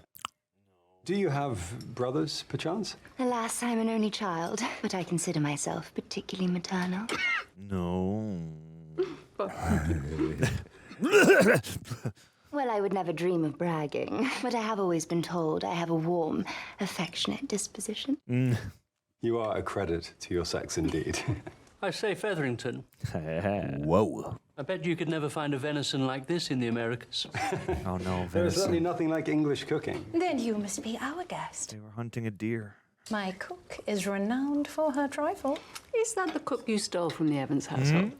Speaker 10: Do you have brothers, perchance?
Speaker 12: Alas, I'm an only child, but I consider myself particularly maternal.
Speaker 3: No.
Speaker 12: Well, I would never dream of bragging, but I have always been told I have a warm, affectionate disposition.
Speaker 10: You are a credit to your sex indeed.
Speaker 7: I say, Featherington,
Speaker 1: Whoa.
Speaker 7: I bet you could never find a venison like this in the Americas.
Speaker 3: Oh no,
Speaker 10: There is certainly
Speaker 3: venison.
Speaker 10: nothing like English cooking.
Speaker 20: Then you must be our guest.
Speaker 3: They were hunting a deer.
Speaker 20: My cook is renowned for her trifle.
Speaker 5: Is that the cook you stole from the Evans household?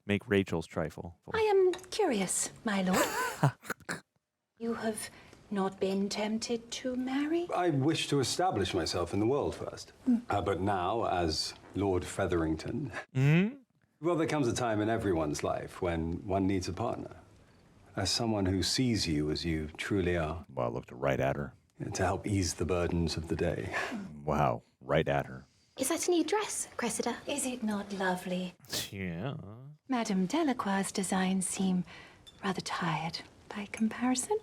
Speaker 3: Make Rachel's trifle.
Speaker 12: I am
Speaker 22: curious, my lord. You have not been tempted to marry?
Speaker 10: I wish to establish myself in the world first. But now, as Lord Featherington, well, there comes a time in everyone's life when one needs a partner. As someone who sees you as you truly are.
Speaker 1: Well, I looked right at her.
Speaker 10: To help ease the burdens of the day.
Speaker 1: Wow, right at her.
Speaker 15: Is that a new dress, Cressida?
Speaker 22: Is it not lovely?
Speaker 1: Yeah.
Speaker 22: Madame Delacroix's designs seem rather tired by comparison.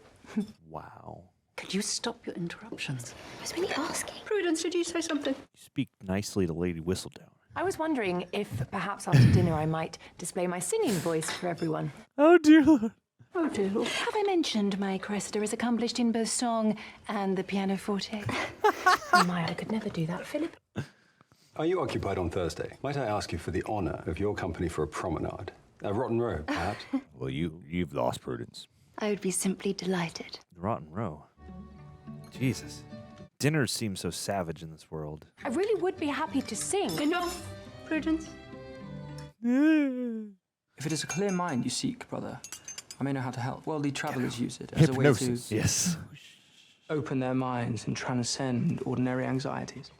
Speaker 1: Wow.
Speaker 22: Could you stop your interruptions?
Speaker 15: I was really asking.
Speaker 5: Prudence, did you say something?
Speaker 1: Speak nicely to Lady Whistledown.
Speaker 22: I was wondering if perhaps after dinner I might display my singing voice for everyone.
Speaker 1: Oh, dear Lord.
Speaker 5: Oh, dear Lord.
Speaker 22: Have I mentioned my Cressida is accomplished in both song and the pianoforte? Oh my, I could never do that, Philip.
Speaker 10: Are you occupied on Thursday? Might I ask you for the honor of your company for a promenade? A Rotten Row, perhaps?
Speaker 1: Well, you've lost Prudence.
Speaker 22: I would be simply delighted.
Speaker 3: Rotten Row. Jesus. Dinners seem so savage in this world.
Speaker 22: I really would be happy to sing.
Speaker 5: Enough, Prudence.
Speaker 16: If it is a clear mind you seek, brother, I may know how to help. Worldly travellers use it as a way to
Speaker 1: Hypnosis. Yes.
Speaker 16: open their minds and transcend ordinary anxieties.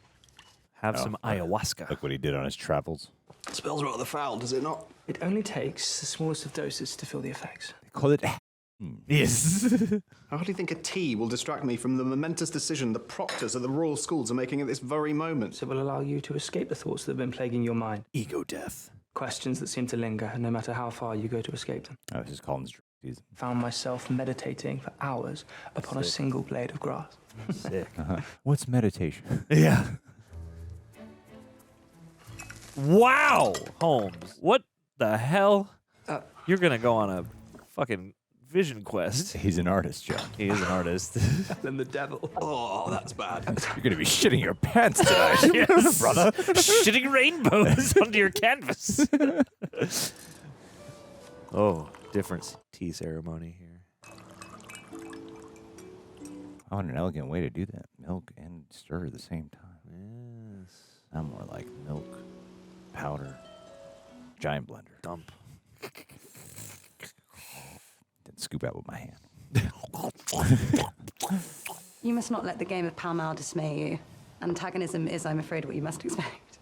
Speaker 3: Have some ayahuasca.
Speaker 1: Look what he did on his travels.
Speaker 4: It smells rather foul, does it not?
Speaker 16: It only takes the smallest of doses to feel the effects.
Speaker 1: They call it... Yes.
Speaker 17: I hardly think a tea will distract me from the momentous decision the proctors of the royal schools are making at this very moment.
Speaker 16: It will allow you to escape the thoughts that have been plaguing your mind.
Speaker 1: Ego death.
Speaker 16: Questions that seem to linger, no matter how far you go to escape them.
Speaker 1: Oh, this is Colin's season.
Speaker 16: Found myself meditating for hours upon a single blade of grass.
Speaker 3: Sick.
Speaker 1: What's meditation?
Speaker 3: Yeah. Wow, Holmes. What the hell? You're gonna go on a fucking vision quest.
Speaker 1: He's an artist, John.
Speaker 3: He is an artist.
Speaker 16: Then the devil.
Speaker 17: Oh, that's bad.
Speaker 1: You're going to be shitting your pants tonight.
Speaker 3: Yes, brother. Shitting rainbows onto your canvas. Oh, different tea ceremony here.
Speaker 1: Oh, and an elegant way to do that. Milk and stir at the same time.
Speaker 3: Yes.
Speaker 1: I'm more like milk, powder, giant blender.
Speaker 3: Dump.
Speaker 1: Then scoop out with my hand.
Speaker 2: You must not let the game of Pall Mall dismay you. Antagonism is, I'm afraid, what you must expect.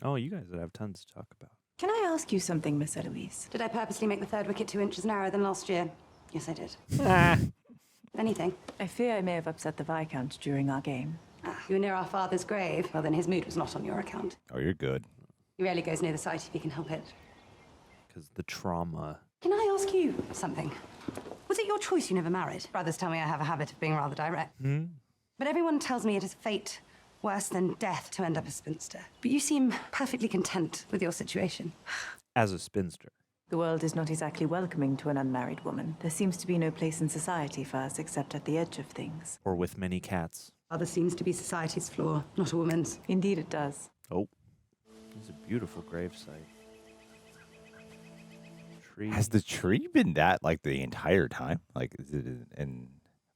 Speaker 3: Oh, you guys would have tons to talk about.
Speaker 21: Can I ask you something, Miss Eloise?
Speaker 2: Did I purposely make the third wicket 2 inches narrower than last year? Yes, I did. Anything?
Speaker 21: I fear I may have upset the Viscount during our game.
Speaker 2: You were near our father's grave. Well, then his mood was not on your account.
Speaker 1: Oh, you're good.
Speaker 2: He rarely goes near the site if he can help it.
Speaker 3: Because the trauma.
Speaker 2: Can I ask you something? Was it your choice you never married? Brothers tell me I have a habit of being rather direct. But everyone tells me it is fate worse than death to end up a spinster. But you seem perfectly content with your situation.
Speaker 3: As a spinster.
Speaker 21: The world is not exactly welcoming to an unmarried woman. There seems to be no place in society for us except at the edge of things.
Speaker 3: Or with many cats.
Speaker 2: Other seems to be society's flaw, not a woman's.
Speaker 21: Indeed it does.
Speaker 3: Oh. It's a beautiful gravesite. Tree.
Speaker 1: Has the tree been that, like, the entire time? Like, is it an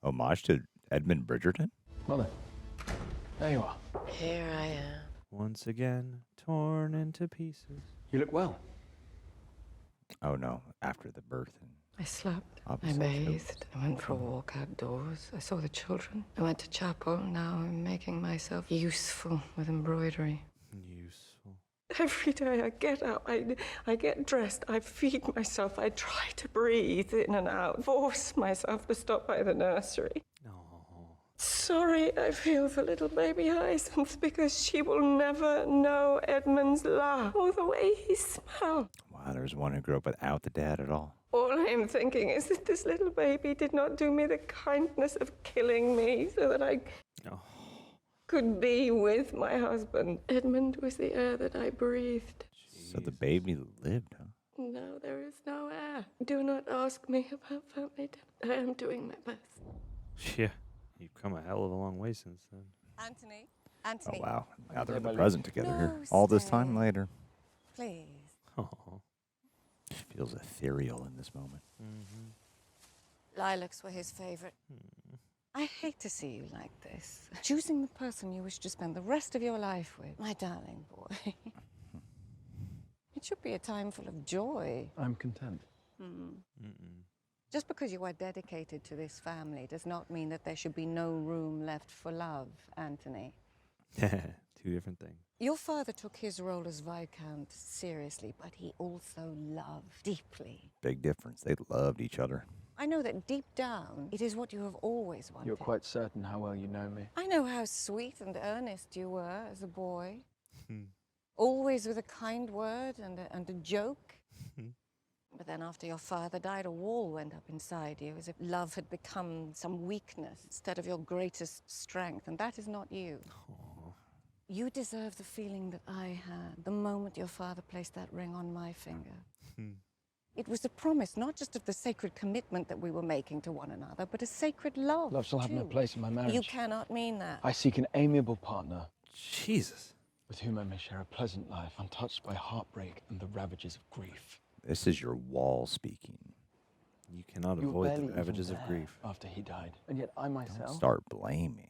Speaker 1: homage to Edmund Bridgerton?
Speaker 4: Mother, there you are.
Speaker 18: Here I am.
Speaker 3: Once again, torn into pieces.
Speaker 4: You look well.
Speaker 1: Oh, no. After the birth.
Speaker 18: I slept. I
Speaker 1: Opposite
Speaker 18: bathed. I went for a walk outdoors. I saw the children. I went to chapel. Now I'm making myself useful with embroidery.
Speaker 3: Useful.
Speaker 11: Every day I get up, I get dressed, I feed myself, I try to breathe in and out, force myself to stop by the nursery. Sorry I feel for little baby Hyacinth because she will never know Edmund's laugh or the way he smells.
Speaker 1: Wow, there's one who grew up without the dad at all.
Speaker 11: All I am thinking is that this little baby did not do me the kindness of killing me so that I could be with my husband. Edmund was the air that I breathed.
Speaker 1: So the baby lived, huh?
Speaker 11: No, there is no air. Do not ask me about family. I am doing my best.
Speaker 3: Yeah. You've come a hell of a long way since then.
Speaker 18: Anthony.
Speaker 1: Oh, wow. Now they're in the present together here. All this time later.
Speaker 18: Please.
Speaker 3: Oh.
Speaker 1: Feels ethereal in this moment.
Speaker 18: Lilacs were his favorite. I hate to see you like this. Choosing the person you wish to spend the rest of your life with. My darling boy. It should be a time full of joy.
Speaker 4: I'm content.
Speaker 8: Just because you are dedicated to this family does not mean that there should be no room left for love, Anthony.
Speaker 3: Two different things.
Speaker 8: Your father took his role as Viscount seriously, but he also loved deeply.
Speaker 1: Big difference. They loved each other.
Speaker 8: I know that deep down, it is what you have always wanted.
Speaker 4: You're quite certain how well you know me.
Speaker 8: I know how sweet and earnest you were as a boy. Always with a kind word and a joke. But then after your father died, a wall went up inside you, as if love had become some weakness instead of your greatest strength, and that is not you. You deserve the feeling that I had the moment your father placed that ring on my finger. It was a promise, not just of the sacred commitment that we were making to one another, but a sacred love.
Speaker 4: Love shall have no place in my marriage.
Speaker 8: You cannot mean that.
Speaker 4: I seek an amiable partner.
Speaker 3: Jesus.
Speaker 4: With whom I may share a pleasant life, untouched by heartbreak and the ravages of grief.
Speaker 1: This is your wall speaking.
Speaker 3: You cannot avoid the ravages of grief.
Speaker 4: After he died, and yet I myself
Speaker 1: Don't start blaming.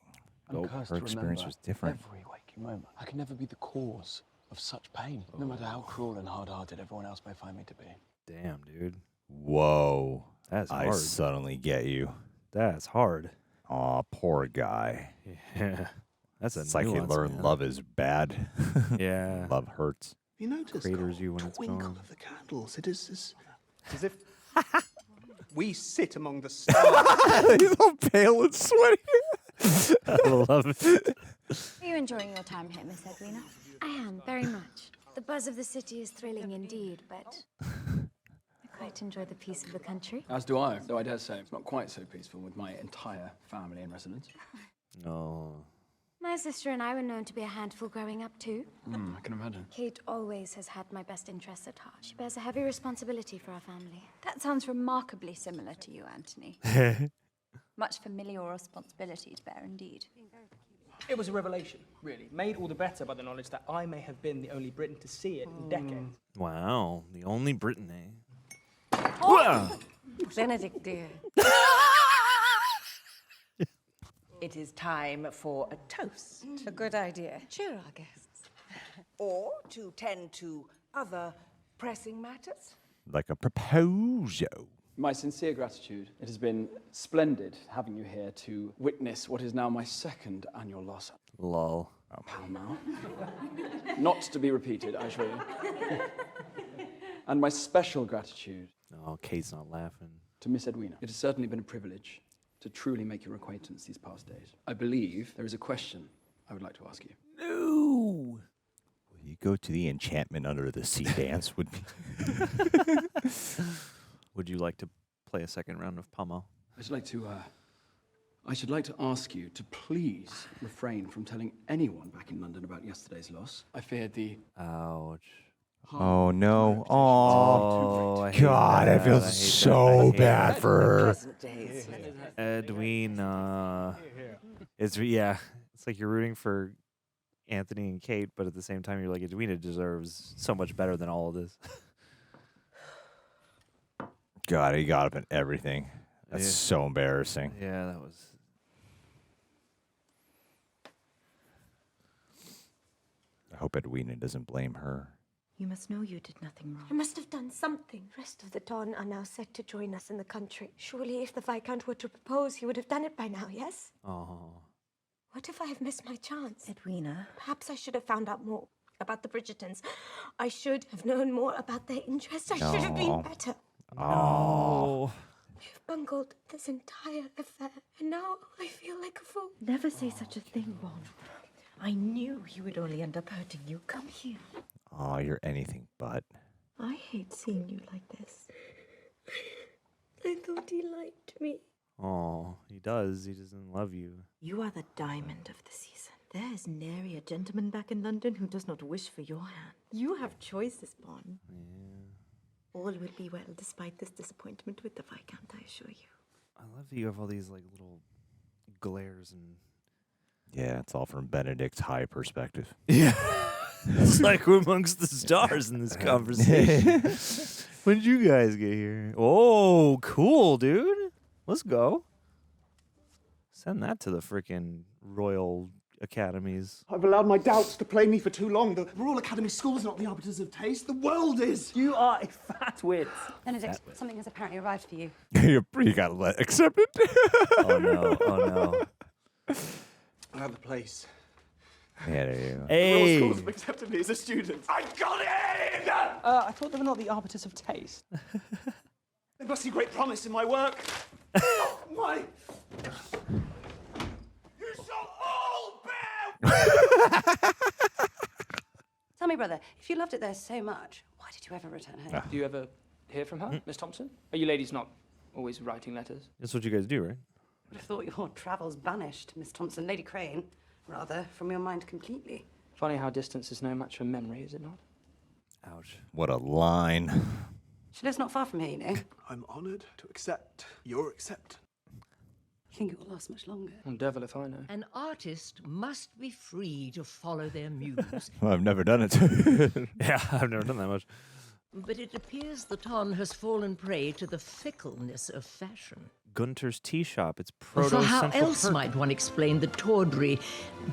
Speaker 4: I'm cursed
Speaker 1: Her
Speaker 4: to
Speaker 1: experience
Speaker 4: remember
Speaker 1: was different.
Speaker 4: every waking moment. I can never be the cause of such pain, no matter how cruel and hard-hearted everyone else may find me to be.
Speaker 3: Damn, dude.
Speaker 1: Whoa.
Speaker 3: That's
Speaker 1: I
Speaker 3: hard.
Speaker 1: suddenly get you.
Speaker 3: That's hard.
Speaker 1: Aw, poor guy.
Speaker 3: Yeah. That's a
Speaker 1: It's like you
Speaker 3: nuance,
Speaker 1: learn
Speaker 3: man.
Speaker 1: love is bad.
Speaker 3: Yeah.
Speaker 1: Love hurts.
Speaker 17: You notice
Speaker 3: Craters you when it's
Speaker 17: twinkle
Speaker 3: gone.
Speaker 17: of the candles. It is as if we sit among the stars.
Speaker 1: He's all pale and sweaty.
Speaker 3: I love it.
Speaker 9: Are you enjoying your time here, Miss Edwina?
Speaker 12: I am, very much. The buzz of the city is thrilling indeed, but I quite enjoy the peace of the country.
Speaker 4: As do I, though I dare say it's not quite so peaceful with my entire family in residence.
Speaker 3: No.
Speaker 12: My sister and I were known to be a handful growing up, too.
Speaker 4: I can imagine.
Speaker 12: Kate always has had my best interests at heart. She bears a heavy responsibility for our family.
Speaker 9: That sounds remarkably similar to you, Anthony. Much familial responsibility to bear, indeed.
Speaker 13: It was a revelation, really. Made all the better by the knowledge that I may have been the only Briton to see it in decades.
Speaker 3: Wow. The only Briton, eh?
Speaker 8: Oh! Benedict, dear.
Speaker 18: It is time for a toast.
Speaker 8: A good idea. Cheer our guests.
Speaker 18: Or to tend to other pressing matters.
Speaker 1: Like a proposal.
Speaker 4: My sincere gratitude. It has been splendid having you here to witness what is now my second annual loss.
Speaker 3: Lol.
Speaker 4: Pall Mall. Not to be repeated, I assure you. And my special gratitude.
Speaker 3: Oh, Kate's not laughing.
Speaker 4: To Miss Edwina. It has certainly been a privilege to truly make your acquaintance these past days. I believe there is a question I would like to ask you.
Speaker 1: No. Will you go to the enchantment under the sea dance with me?
Speaker 3: Would you like to play a second round of Pommel?
Speaker 4: I should like to ask you to please refrain from telling anyone back in London about yesterday's loss. I fear the...
Speaker 3: Ouch.
Speaker 1: Oh, no.
Speaker 3: Oh, I hate
Speaker 1: God, I
Speaker 3: that.
Speaker 1: feel
Speaker 3: hate
Speaker 1: so
Speaker 3: that. I hate
Speaker 1: bad
Speaker 3: that.
Speaker 1: for her.
Speaker 18: Pleasant days.
Speaker 3: Edwina. It's like you're rooting for Anthony and Kate, but at the same time you're like, Edwina deserves so much better than all of this.
Speaker 1: God, he got up in everything. That's
Speaker 3: Yeah.
Speaker 1: so embarrassing.
Speaker 3: Yeah, that was.
Speaker 1: I hope Edwina doesn't blame her.
Speaker 20: You must know you did nothing wrong.
Speaker 12: I must have done something. The rest of the Don are now set to join us in the country. Surely if the Viscount were to propose, he would have done it by now, yes?
Speaker 3: Oh.
Speaker 12: What if I have missed my chance?
Speaker 20: Edwina.
Speaker 12: Perhaps I should have found out more about the Bridgertons. I should have known more about their interests. I should have been
Speaker 1: No.
Speaker 12: better.
Speaker 1: Oh.
Speaker 12: You've bungled this entire affair, and now I feel like a fool.
Speaker 20: Never say such a thing, Ron. I knew he would only end up hurting you. Come here.
Speaker 1: Oh, you're anything but.
Speaker 12: I hate seeing you like this. I thought he liked me.
Speaker 3: Oh, he does. He doesn't love you.
Speaker 20: You are the diamond of the season. There is nary a gentleman back in London who does not wish for your hand. You have choices, Bon. All will be well despite this disappointment with the Viscount, I assure you.
Speaker 3: I love that you have all these like little glares and.
Speaker 1: Yeah, it's all from Benedict's high perspective.
Speaker 3: Yeah. It's like we're amongst the stars in this conversation. When did you guys get here? Oh, cool, dude. Let's go. Send that to the freaking royal academies.
Speaker 17: I've allowed my doubts to play me for too long. The Royal Academy School's not the arbiters of taste. The world is.
Speaker 13: You are a fat wit.
Speaker 2: Benedict, something has apparently arrived for you.
Speaker 1: You gotta accept it.
Speaker 3: Oh no! Oh no!
Speaker 17: I have the place.
Speaker 1: Yeah, there you go.
Speaker 17: The Royal
Speaker 3: Hey!
Speaker 17: Schools have accepted me as a student. I got in!
Speaker 13: I thought they were not the arbiters of taste.
Speaker 17: They must see great promise in my work. My... You shall all bear...
Speaker 2: Tell me, brother, if you loved it there so much, why did you ever return home?
Speaker 13: Do you ever hear from her, Miss Thompson? Are you ladies not always writing letters?
Speaker 3: That's what you guys do, right?
Speaker 2: Would have thought your travels banished, Miss Thompson. Lady Crane, rather, from your mind completely.
Speaker 13: Funny how distance is no match for memory, is it not?
Speaker 3: Ouch.
Speaker 1: What a line.
Speaker 2: She lives not far from here, you know.
Speaker 17: I'm honoured to accept your acceptance.
Speaker 2: You think it will last much longer?
Speaker 13: Oh, devil if I know.
Speaker 14: An artist must be free to follow their muse.
Speaker 1: Well, I've never done it.
Speaker 3: Yeah, I've never done that much.
Speaker 14: But it appears the ton has fallen prey to the fickleness of fashion.
Speaker 3: Gunter's Tea Shop. It's
Speaker 14: For
Speaker 3: proto
Speaker 14: how
Speaker 3: Central
Speaker 14: else
Speaker 3: Perk.
Speaker 14: might one explain the tawdry,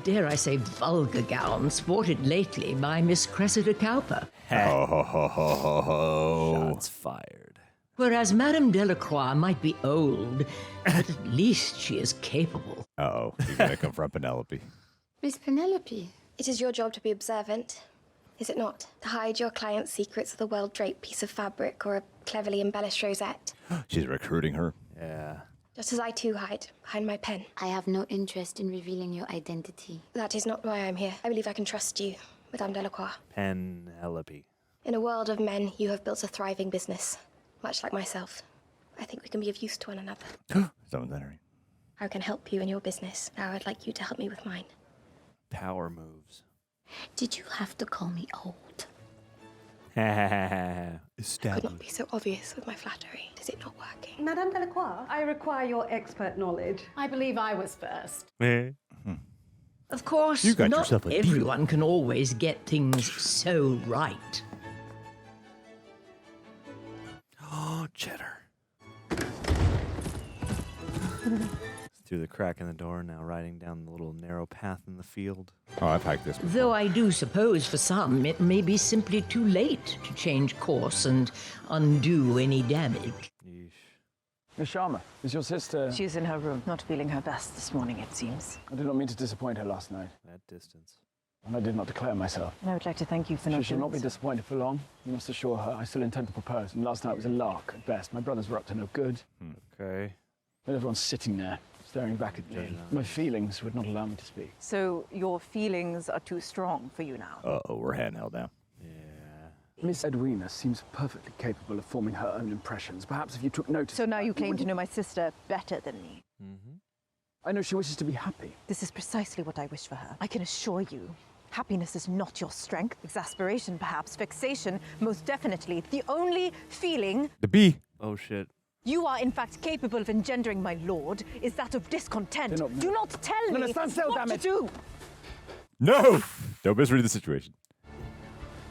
Speaker 14: dare I say vulgar gown sported lately by Miss Cressida Cowper?
Speaker 1: Ho, ho, ho, ho, ho, ho.
Speaker 3: Shots fired.
Speaker 14: Whereas Madame Delacroix might be old, but at least she is capable.
Speaker 1: Uh-oh, you're gonna confront Penelope.
Speaker 15: Miss Penelope. It is your job to be observant, is it not? To hide your client's secrets with a well-draped piece of fabric or a cleverly embellished rosette.
Speaker 1: She's recruiting her.
Speaker 3: Yeah.
Speaker 15: Just as I too hide behind my pen.
Speaker 12: I have no interest in revealing your identity.
Speaker 15: That is not why I'm here. I believe I can trust you, Madame Delacroix.
Speaker 3: Penelope.
Speaker 15: In a world of men, you have built a thriving business, much like myself. I think we can be of use to one another.
Speaker 1: Someone's entering.
Speaker 15: I can help you in your business. Now I'd like you to help me with mine.
Speaker 3: Power moves.
Speaker 12: Did you have to call me old?
Speaker 15: Could not be so obvious with my flattery. Is it not working?
Speaker 2: Madame Delacroix, I require your expert knowledge.
Speaker 22: I believe I was first.
Speaker 14: Of course,
Speaker 1: You got
Speaker 14: not
Speaker 1: yourself a deal.
Speaker 14: everyone can always get things so right.
Speaker 3: Oh, cheddar. Through the crack in the door, now riding down the little narrow path in the field.
Speaker 1: Oh, I've hiked this before.
Speaker 14: Though I do suppose for some it may be simply too late to change course and undo any damage.
Speaker 4: Miss Sharma, is your sister...
Speaker 21: She's in her room, not feeling her best this morning, it seems.
Speaker 4: I did not mean to disappoint her last night.
Speaker 3: That distance.
Speaker 4: And I did not declare myself.
Speaker 21: And I would like to thank you for not
Speaker 4: She shall
Speaker 21: doing
Speaker 4: not be
Speaker 21: so.
Speaker 4: disappointed for long. You must assure her I still intend to propose, and last night was a lark at best. My brothers were up to no good.
Speaker 3: Okay.
Speaker 4: And everyone's sitting there, staring back at me. My feelings would not allow me to speak.
Speaker 21: So your feelings are too strong for you now?
Speaker 1: Uh-oh, we're handheld now.
Speaker 4: Miss Edwina seems perfectly capable of forming her own impressions. Perhaps if you took notice...
Speaker 21: So now you claim to know my sister better than me.
Speaker 4: I know she wishes to be happy.
Speaker 21: This is precisely what I wish for her. I can assure you, happiness is not your strength. Exasperation, perhaps. Vexation, most definitely. The only feeling
Speaker 1: The bee.
Speaker 3: Oh, shit.
Speaker 21: you are in fact capable of engendering, my lord, is that of discontent. Do not tell
Speaker 4: No,
Speaker 21: me
Speaker 4: stand still,
Speaker 21: what
Speaker 4: damn
Speaker 21: to
Speaker 4: it.
Speaker 21: do.
Speaker 1: No! Don't misread the situation.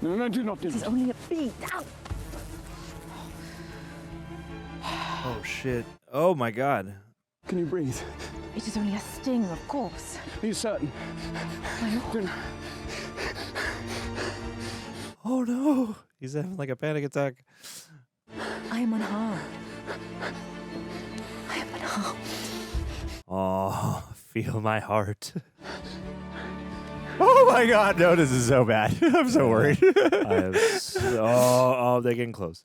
Speaker 4: No, do not do
Speaker 21: This is only a bee. Ow!
Speaker 3: Oh, shit. Oh, my God.
Speaker 4: Can you breathe?
Speaker 21: It is only a sting, of course.
Speaker 4: Are you certain?
Speaker 21: My lord.
Speaker 3: Oh, no. He's having like a panic attack.
Speaker 21: I am unharmed. I am unharmed.
Speaker 3: Oh, feel my heart.
Speaker 1: Oh my God! No, this is so bad. I'm so worried.
Speaker 3: I am so, oh, they're getting close.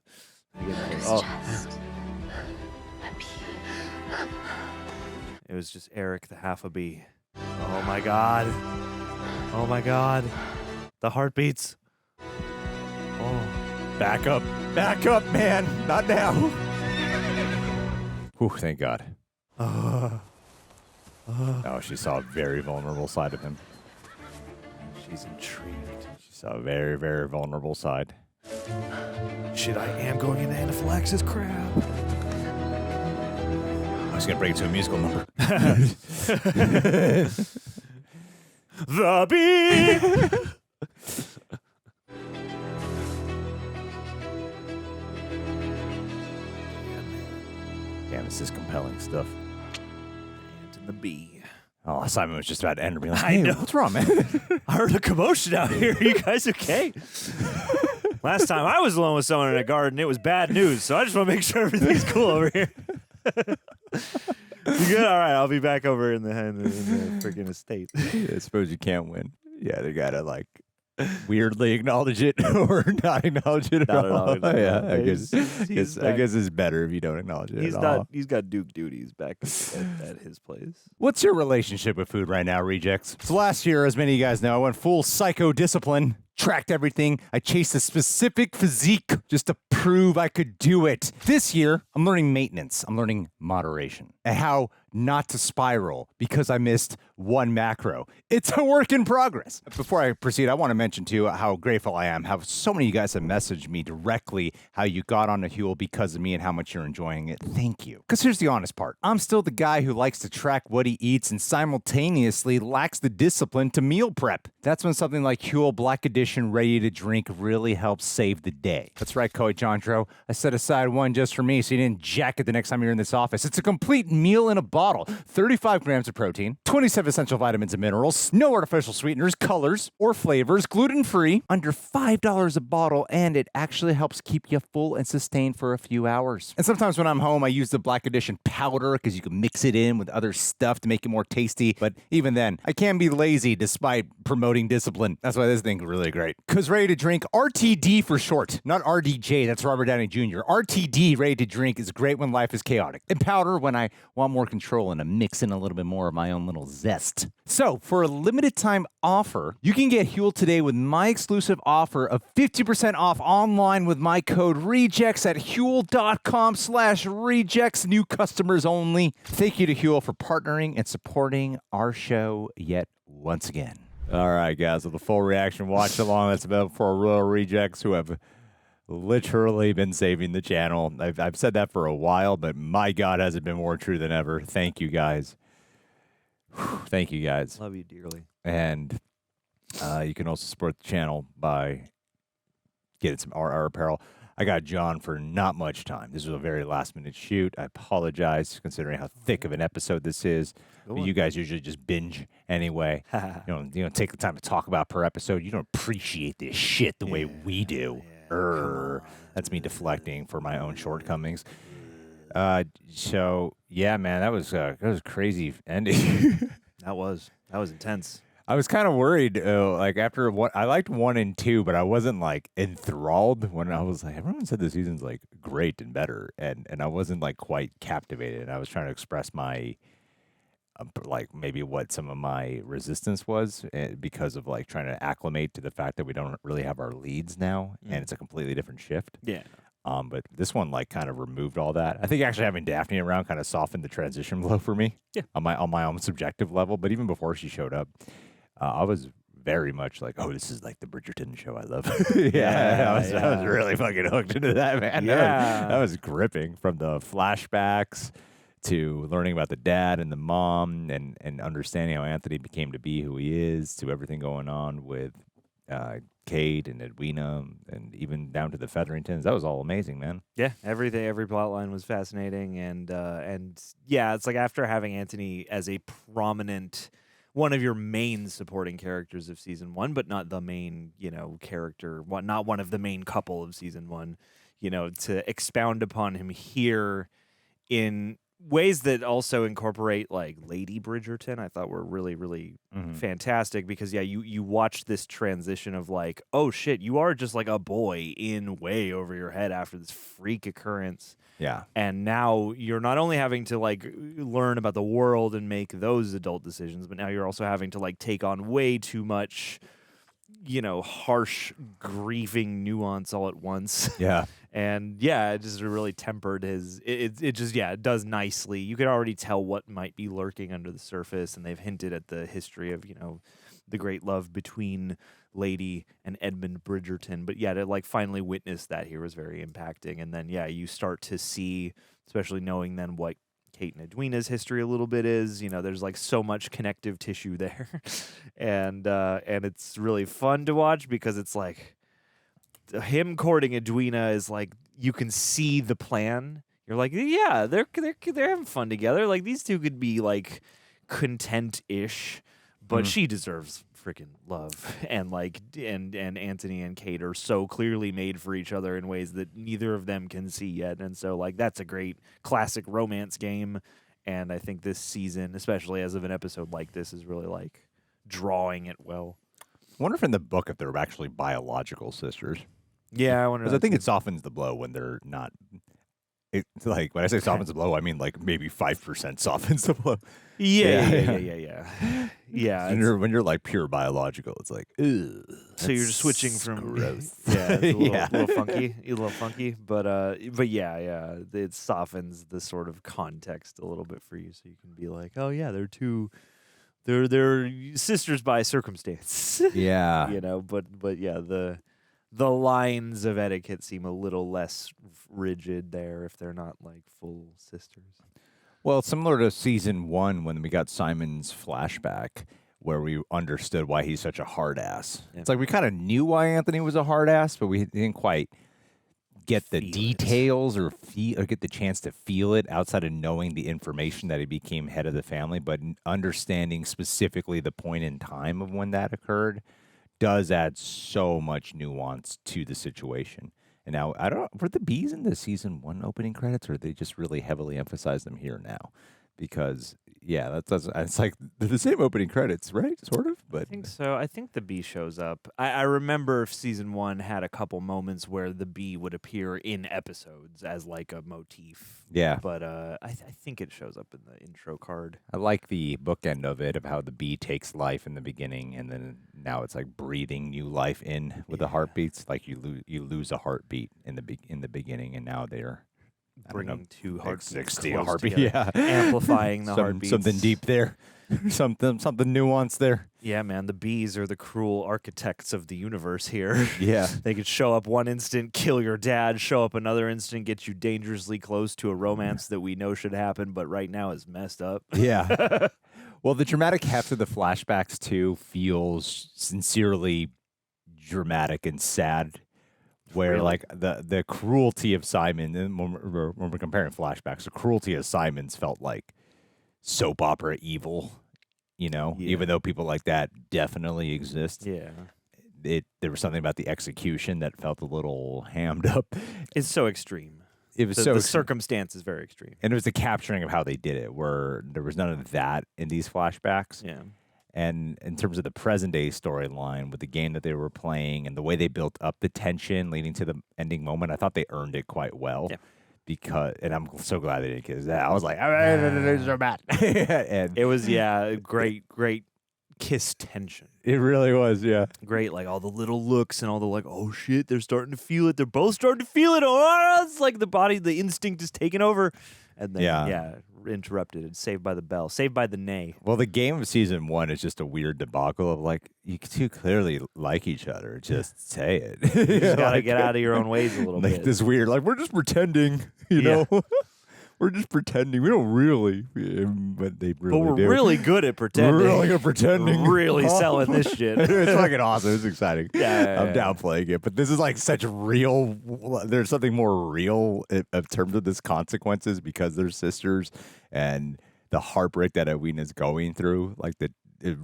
Speaker 3: They're getting close.
Speaker 12: Just
Speaker 3: It was just Eric, the half a bee. Oh my God. Oh my God. The heartbeats. Oh.
Speaker 1: Back up, man. Not now. Whew, thank God. Oh, she saw a very vulnerable side of him.
Speaker 3: She's intrigued.
Speaker 1: She saw a very, very vulnerable side.
Speaker 3: Shit, I am going into anaphylaxis. Crap.
Speaker 1: I was gonna bring it to a musical number.
Speaker 3: The bee.
Speaker 1: Damn, this is compelling stuff.
Speaker 3: And the bee.
Speaker 1: Oh, Simon was just about to enter me like, hey, what's wrong, man?
Speaker 3: I heard a commotion out here. Are you guys okay? Last time I was alone with someone in a garden, it was bad news. So I just want to make sure everything's cool over here. You good? All right, I'll be back over in the freaking estate.
Speaker 1: I suppose you can't win. Yeah, they gotta like weirdly acknowledge it or not acknowledge it at all. Yeah, I guess it's better if you don't acknowledge it at all.
Speaker 3: He's got Duke duties back at his place.
Speaker 1: What's your relationship with food right now, Rejects? So last year, as many of you guys know, I went full psycho discipline. Tracked everything. I chased a specific physique just to prove I could do it. This year, I'm learning maintenance. I'm learning moderation and how not to spiral because I missed one macro. It's a work in progress. Before I proceed, I want to mention to you how grateful I am, how so many of you guys have messaged me directly how you got on the HUEL because of me and how much you're enjoying it. Thank you. Because here's the honest part. I'm still the guy who likes to track what he eats and simultaneously lacks the discipline to meal prep. That's when something like HUEL Black Edition Ready to Drink really helps save the day. That's right, Coy Jandro. I set aside one just for me so you didn't jack it the next time you're in this office. It's a complete meal in a bottle. 35 grams of protein, 27 essential vitamins and minerals, no artificial sweeteners, colors, or flavors, gluten-free, under $5 a bottle, and it actually helps keep you full and sustained for a few hours. And sometimes when I'm home, I use the Black Edition powder because you can mix it in with other stuff to make it more tasty. But even then, I can be lazy despite promoting discipline. That's why this thing's really great. Because Ready to Drink, RTD for short, not RDJ, that's Robert Downey Jr. RTD, Ready to Drink, is great when life is chaotic. And powder when I want more control and to mix in a little bit more of my own little zest. So, for a limited time offer, you can get HUEL today with my exclusive offer of 50% off online with my code REJECTS at HUEL.com/rejects. New customers only. Thank you to HUEL for partnering and supporting our show yet once again. All right, guys, with the full reaction watch along, that's about for our Royal Rejects who have literally been saving the channel. I've said that for a while, but my God, has it been more true than ever. Thank you, guys. Thank you, guys.
Speaker 3: Love you dearly.
Speaker 1: And you can also support the channel by getting some RR apparel. I got John for not much time. This was a very last-minute shoot. I apologize, considering how thick of an episode this is. But you guys usually just binge anyway. you don't take the time to talk about per episode. You don't appreciate this shit the way we do. That's me deflecting for my own shortcomings. So yeah, man, that was a crazy ending.
Speaker 3: That was intense.
Speaker 1: I was kind of worried, like after what I liked 1 and 2, but I wasn't like enthralled when I was like, everyone said the season's like great and better, and I wasn't like quite captivated. I was trying to express my like maybe what some of my resistance was because of like trying to acclimate to the fact that we don't really have our leads now, and it's a completely different shift.
Speaker 3: Yeah.
Speaker 1: But this one like kind of removed all that. I think actually having Daphne around kind of softened the transition blow for me.
Speaker 3: Yeah.
Speaker 1: On my own subjective level. But even before she showed up, I was very much like, oh, this is like the Bridgerton show I love. I was really fucking hooked into that, man.
Speaker 3: Yeah.
Speaker 1: That was gripping, from the flashbacks to learning about the dad and the mom and understanding how Anthony became to be who he is, to everything going on with Kate and Edwina, and even down to the Featheringtons. That was all amazing, man.
Speaker 3: Yeah, every plot line was fascinating, and yeah, it's like after having Anthony as a prominent, one of your main supporting characters of season 1, but not the main, character, not one of the main couple of season 1, to expound upon him here in ways that also incorporate like Lady Bridgerton, I thought were really, really fantastic, because you watch this transition of like, oh shit, you are just like a boy in way over your head after this freak occurrence.
Speaker 1: Yeah.
Speaker 3: And now you're not only having to like learn about the world and make those adult decisions, but now you're also having to like take on way too much, harsh, grieving nuance all at once.
Speaker 1: Yeah.
Speaker 3: And yeah, it just really tempered his. It just it does nicely. You could already tell what might be lurking under the surface, and they've hinted at the history of the great love between Lady and Edmund Bridgerton. But yeah, to like finally witness that here was very impacting. And then you start to see, especially knowing then what Kate and Edwina's history a little bit is, there's like so much connective tissue there, and it's really fun to watch, because it's like, him courting Edwina is like, you can see the plan. You're like, yeah, they're having fun together. Like these two could be like content-ish, but she deserves freaking love. And like and Anthony and Kate are so clearly made for each other in ways that neither of them can see yet. And so like that's a great classic romance game. And I think this season, especially as of an episode like this, is really like drawing it well.
Speaker 1: I wonder if in the book if they're actually biological sisters.
Speaker 3: Yeah, I wonder.
Speaker 1: Because I think it softens the blow when they're not. It's like when I say softens the blow, I mean like maybe 5% softens the blow.
Speaker 3: Yeah.
Speaker 1: When you're like pure biological, it's like, ugh.
Speaker 3: So you're just switching from
Speaker 1: gross.
Speaker 3: Yeah, it's a little funky, but yeah, it softens the sort of context a little bit for you, so you can be like, oh yeah, they're sisters by circumstance.
Speaker 1: Yeah,
Speaker 3: you know, but yeah, the lines of etiquette seem a little less rigid there if they're not like full sisters.
Speaker 1: Well, similar to season 1 when we got Simon's flashback, where we understood why he's such a hard ass. Yeah. It's like we kind of knew why Anthony was a hard ass, but we didn't quite get the details or get the chance to feel it outside of knowing the information that he became head of the family. But understanding specifically the point in time of when that occurred does add so much nuance to the situation. And now, I don't know, were the bees in the season 1 opening credits, or they just really heavily emphasize them here now? Because, yeah, it's like they're the same opening credits, right? Sort of, but
Speaker 3: I think so. I think the bee shows up. I remember season 1 had a couple moments where the bee would appear in episodes as like a motif.
Speaker 1: Yeah.
Speaker 3: But I think it shows up in the intro card.
Speaker 1: I like the bookend of it, of how the bee takes life in the beginning, and then now it's like breathing new life in with the heartbeats. Like you lose a heartbeat in the beginning, and now they're
Speaker 3: bringing 2 heartbeats
Speaker 1: 60
Speaker 3: close
Speaker 1: a heartbeat,
Speaker 3: together, amplifying the heartbeats.
Speaker 1: Something deep there, something nuanced there.
Speaker 3: Yeah, man, the bees are the cruel architects of the universe here.
Speaker 1: Yeah.
Speaker 3: They could show up one instant, kill your dad, show up another instant, get you dangerously close to a romance that we know should happen, but right now is messed up.
Speaker 1: Yeah. Well, the dramatic heft of the flashbacks, too, feels sincerely dramatic and sad. Where, really? Like, the cruelty of Simon, and when we're comparing flashbacks, the cruelty of Simon's felt like soap opera evil, you know? Yeah. Even though people like that definitely exist.
Speaker 3: Yeah.
Speaker 1: There was something about the execution that felt a little hammed up.
Speaker 3: It's so extreme.
Speaker 1: It was
Speaker 3: the circumstance is very extreme.
Speaker 1: And it was the capturing of how they did it, where there was none of that in these flashbacks.
Speaker 3: Yeah.
Speaker 1: And in terms of the present-day storyline with the game that they were playing and the way they built up the tension leading to the ending moment, I thought they earned it quite well. Yeah. And I'm so glad they didn't, because I was like, they're bad. And
Speaker 3: it was, great kiss tension.
Speaker 1: It really was, yeah.
Speaker 3: Great, like all the little looks and all the like, oh shit, they're starting to feel it. They're both starting to feel it. Oh, it's like the instinct is taking over. And then, interrupted and saved by the bell, saved by the nay.
Speaker 1: Well, the game of season 1 is just a weird debacle of like, you two clearly like each other. Just say it.
Speaker 3: You just gotta get out of your own ways a little bit.
Speaker 1: This weird, like, we're just pretending, you know? We're just pretending. We don't really, but they really do.
Speaker 3: But we're really good at pretending.
Speaker 1: We're really good at pretending.
Speaker 3: Really selling this shit.
Speaker 1: It's fucking awesome. It's exciting.
Speaker 3: I'm
Speaker 1: downplaying it, but this is like such real. There's something more real in terms of this consequences because they're sisters and the heartbreak that Edwina's going through. Like it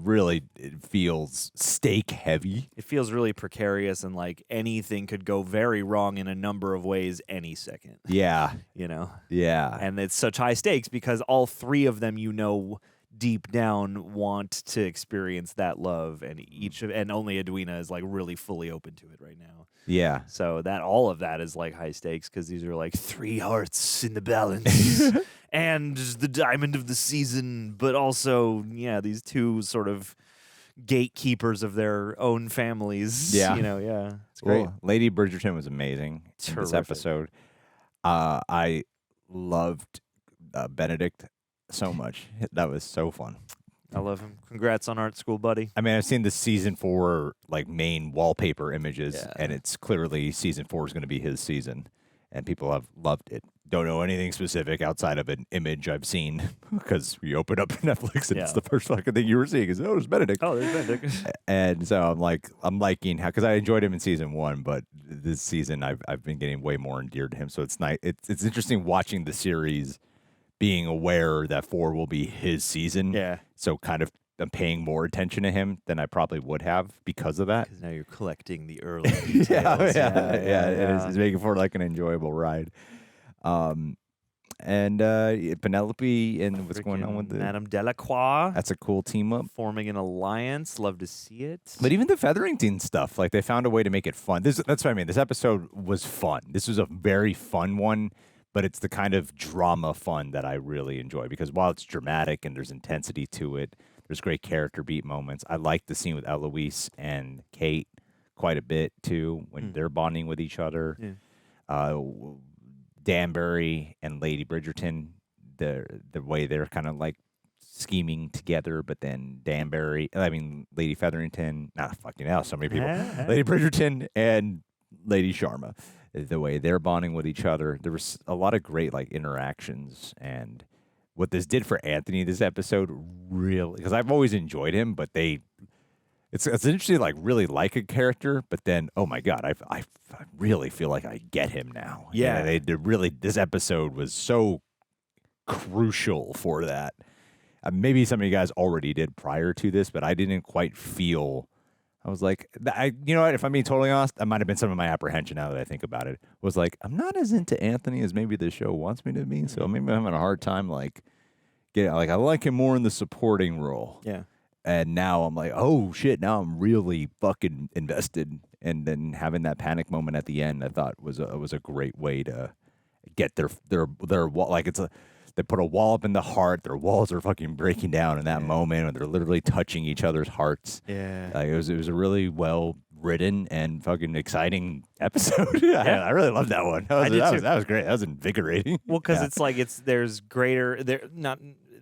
Speaker 1: feels stake heavy.
Speaker 3: It feels really precarious, and like anything could go very wrong in a number of ways any second.
Speaker 1: Yeah.
Speaker 3: You know?
Speaker 1: Yeah.
Speaker 3: And it's such high stakes because all 3 of them, you know, deep down want to experience that love, and only Edwina is like really fully open to it right now.
Speaker 1: Yeah.
Speaker 3: So all of that is like high stakes because these are like 3 hearts in the balance. And the diamond of the season, but also, these 2 sort of gatekeepers of their own families.
Speaker 1: Yeah.
Speaker 3: It's great.
Speaker 1: Well, Lady Bridgerton was amazing in this episode. I loved Benedict so much. That was so fun.
Speaker 3: I love him. Congrats on art school, buddy.
Speaker 1: I mean, I've seen the season 4 like main wallpaper images, and it's clearly season 4 is going to be his season, and people have loved it. Don't know anything specific outside of an image I've seen because we opened up Netflix and it's the first fucking thing you were seeing is, there's Benedict.
Speaker 3: Oh, there's Benedict.
Speaker 1: And so I'm liking how, because I enjoyed him in season 1, but this season I've been getting way more endeared to him. So it's nice. It's interesting watching the series being aware that 4 will be his season.
Speaker 3: Yeah.
Speaker 1: So kind of I'm paying more attention to him than I probably would have because of that.
Speaker 3: Because now you're collecting the early details.
Speaker 1: It's making for like an enjoyable ride. And Penelope and what's going on with the
Speaker 3: Madame Delacroix.
Speaker 1: That's a cool team up.
Speaker 3: Forming an alliance. Love to see it.
Speaker 1: But even the Featherington stuff, like they found a way to make it fun. That's what I mean. This episode was fun. This was a very fun one, but it's the kind of drama fun that I really enjoy because while it's dramatic and there's intensity to it, there's great character beat moments. I like the scene with Eloise and Kate quite a bit too when they're bonding with each other.
Speaker 3: Yeah.
Speaker 1: Danbury and Lady Bridgerton, the way they're kind of like scheming together, but then Lady Featherington, fucking hell, so many people. Lady Bridgerton and Lady Sharma, the way they're bonding with each other. There was a lot of great like interactions, and what this did for Anthony this episode really, because I've always enjoyed him, but it's interesting to like really like a character, but then oh my god, I really feel like I get him now.
Speaker 3: Yeah,
Speaker 1: they really, this episode was so crucial for that. Maybe some of you guys already did prior to this, but I didn't quite feel. I was like, you know what? If I'm being totally honest, that might have been some of my apprehension. Now that I think about it, was like I'm not as into Anthony as maybe the show wants me to be. So maybe I'm having a hard time like I like him more in the supporting role.
Speaker 3: Yeah.
Speaker 1: And now I'm like, oh shit! Now I'm really fucking invested. And then having that panic moment at the end, I thought was a great way to get their wall. Like they put a wall up in the heart. Their walls are fucking breaking down in that moment, and they're literally touching each other's hearts.
Speaker 3: Yeah,
Speaker 1: it was a really well written and fucking exciting episode. I really loved that one. That was great. That was invigorating.
Speaker 3: Well, because it's like there's greater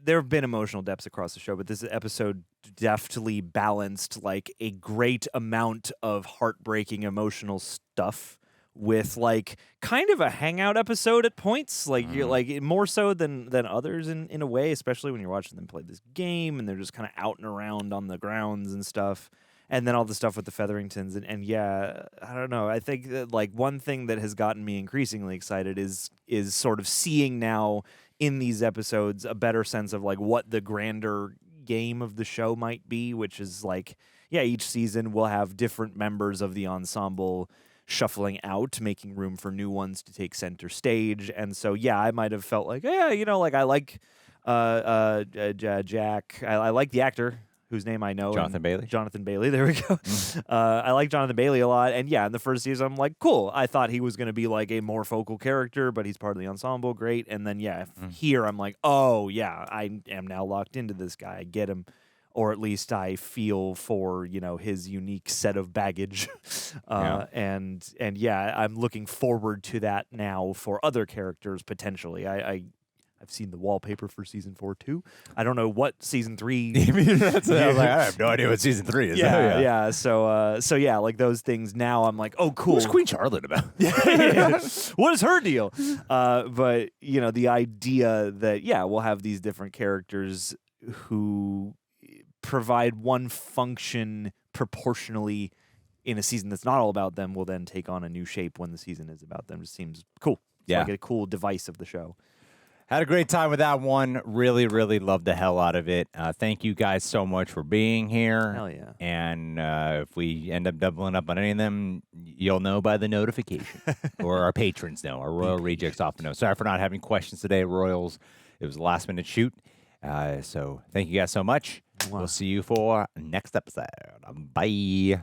Speaker 3: there have been emotional depths across the show, but this episode deftly balanced like a great amount of heartbreaking emotional stuff with like kind of a hangout episode at points, like you're like more so than others in a way, especially when you're watching them play this game and they're just kind of out and around on the grounds and stuff. And then all the stuff with the Featheringtons and yeah, I don't know. I think that like one thing that has gotten me increasingly excited is sort of seeing now in these episodes a better sense of like what the grander game of the show might be, which is like, yeah, each season we'll have different members of the ensemble shuffling out, making room for new ones to take center stage. And so, yeah, I might have felt like, yeah, you know, like I like Jack. I like the actor whose name I know.
Speaker 1: Jonathan Bailey.
Speaker 3: Jonathan Bailey, there we go. I like Jonathan Bailey a lot. And yeah, in the first season, I'm like, cool. I thought he was going to be like a more focal character, but he's part of the ensemble. Great. And then, yeah, here I'm like, oh, yeah, I am now locked into this guy. I get him. Or at least I feel for, you know, his unique set of baggage. And yeah, I'm looking forward to that now for other characters potentially. I've seen the wallpaper for season 4 too. I don't know what season 3.
Speaker 1: I was like, I have no idea what season 3 is.
Speaker 3: Yeah. So yeah, like those things. Now I'm like, oh, cool.
Speaker 1: What's Queen Charlotte about?
Speaker 3: What is her deal? But you know, the idea that we'll have these different characters who provide one function proportionally in a season that's not all about them will then take on a new shape when the season is about them. It seems cool. It's like a cool device of the show.
Speaker 1: Had a great time with that one. Really, really loved the hell out of it. Thank you guys so much for being here.
Speaker 3: Hell yeah.
Speaker 1: And if we end up doubling up on any of them, you'll know by the notification. Or our patrons know. Our Royal Rejects often know. Sorry for not having questions today, Royals. It was a last-minute shoot. So thank you guys so much. We'll see you for next episode. Bye.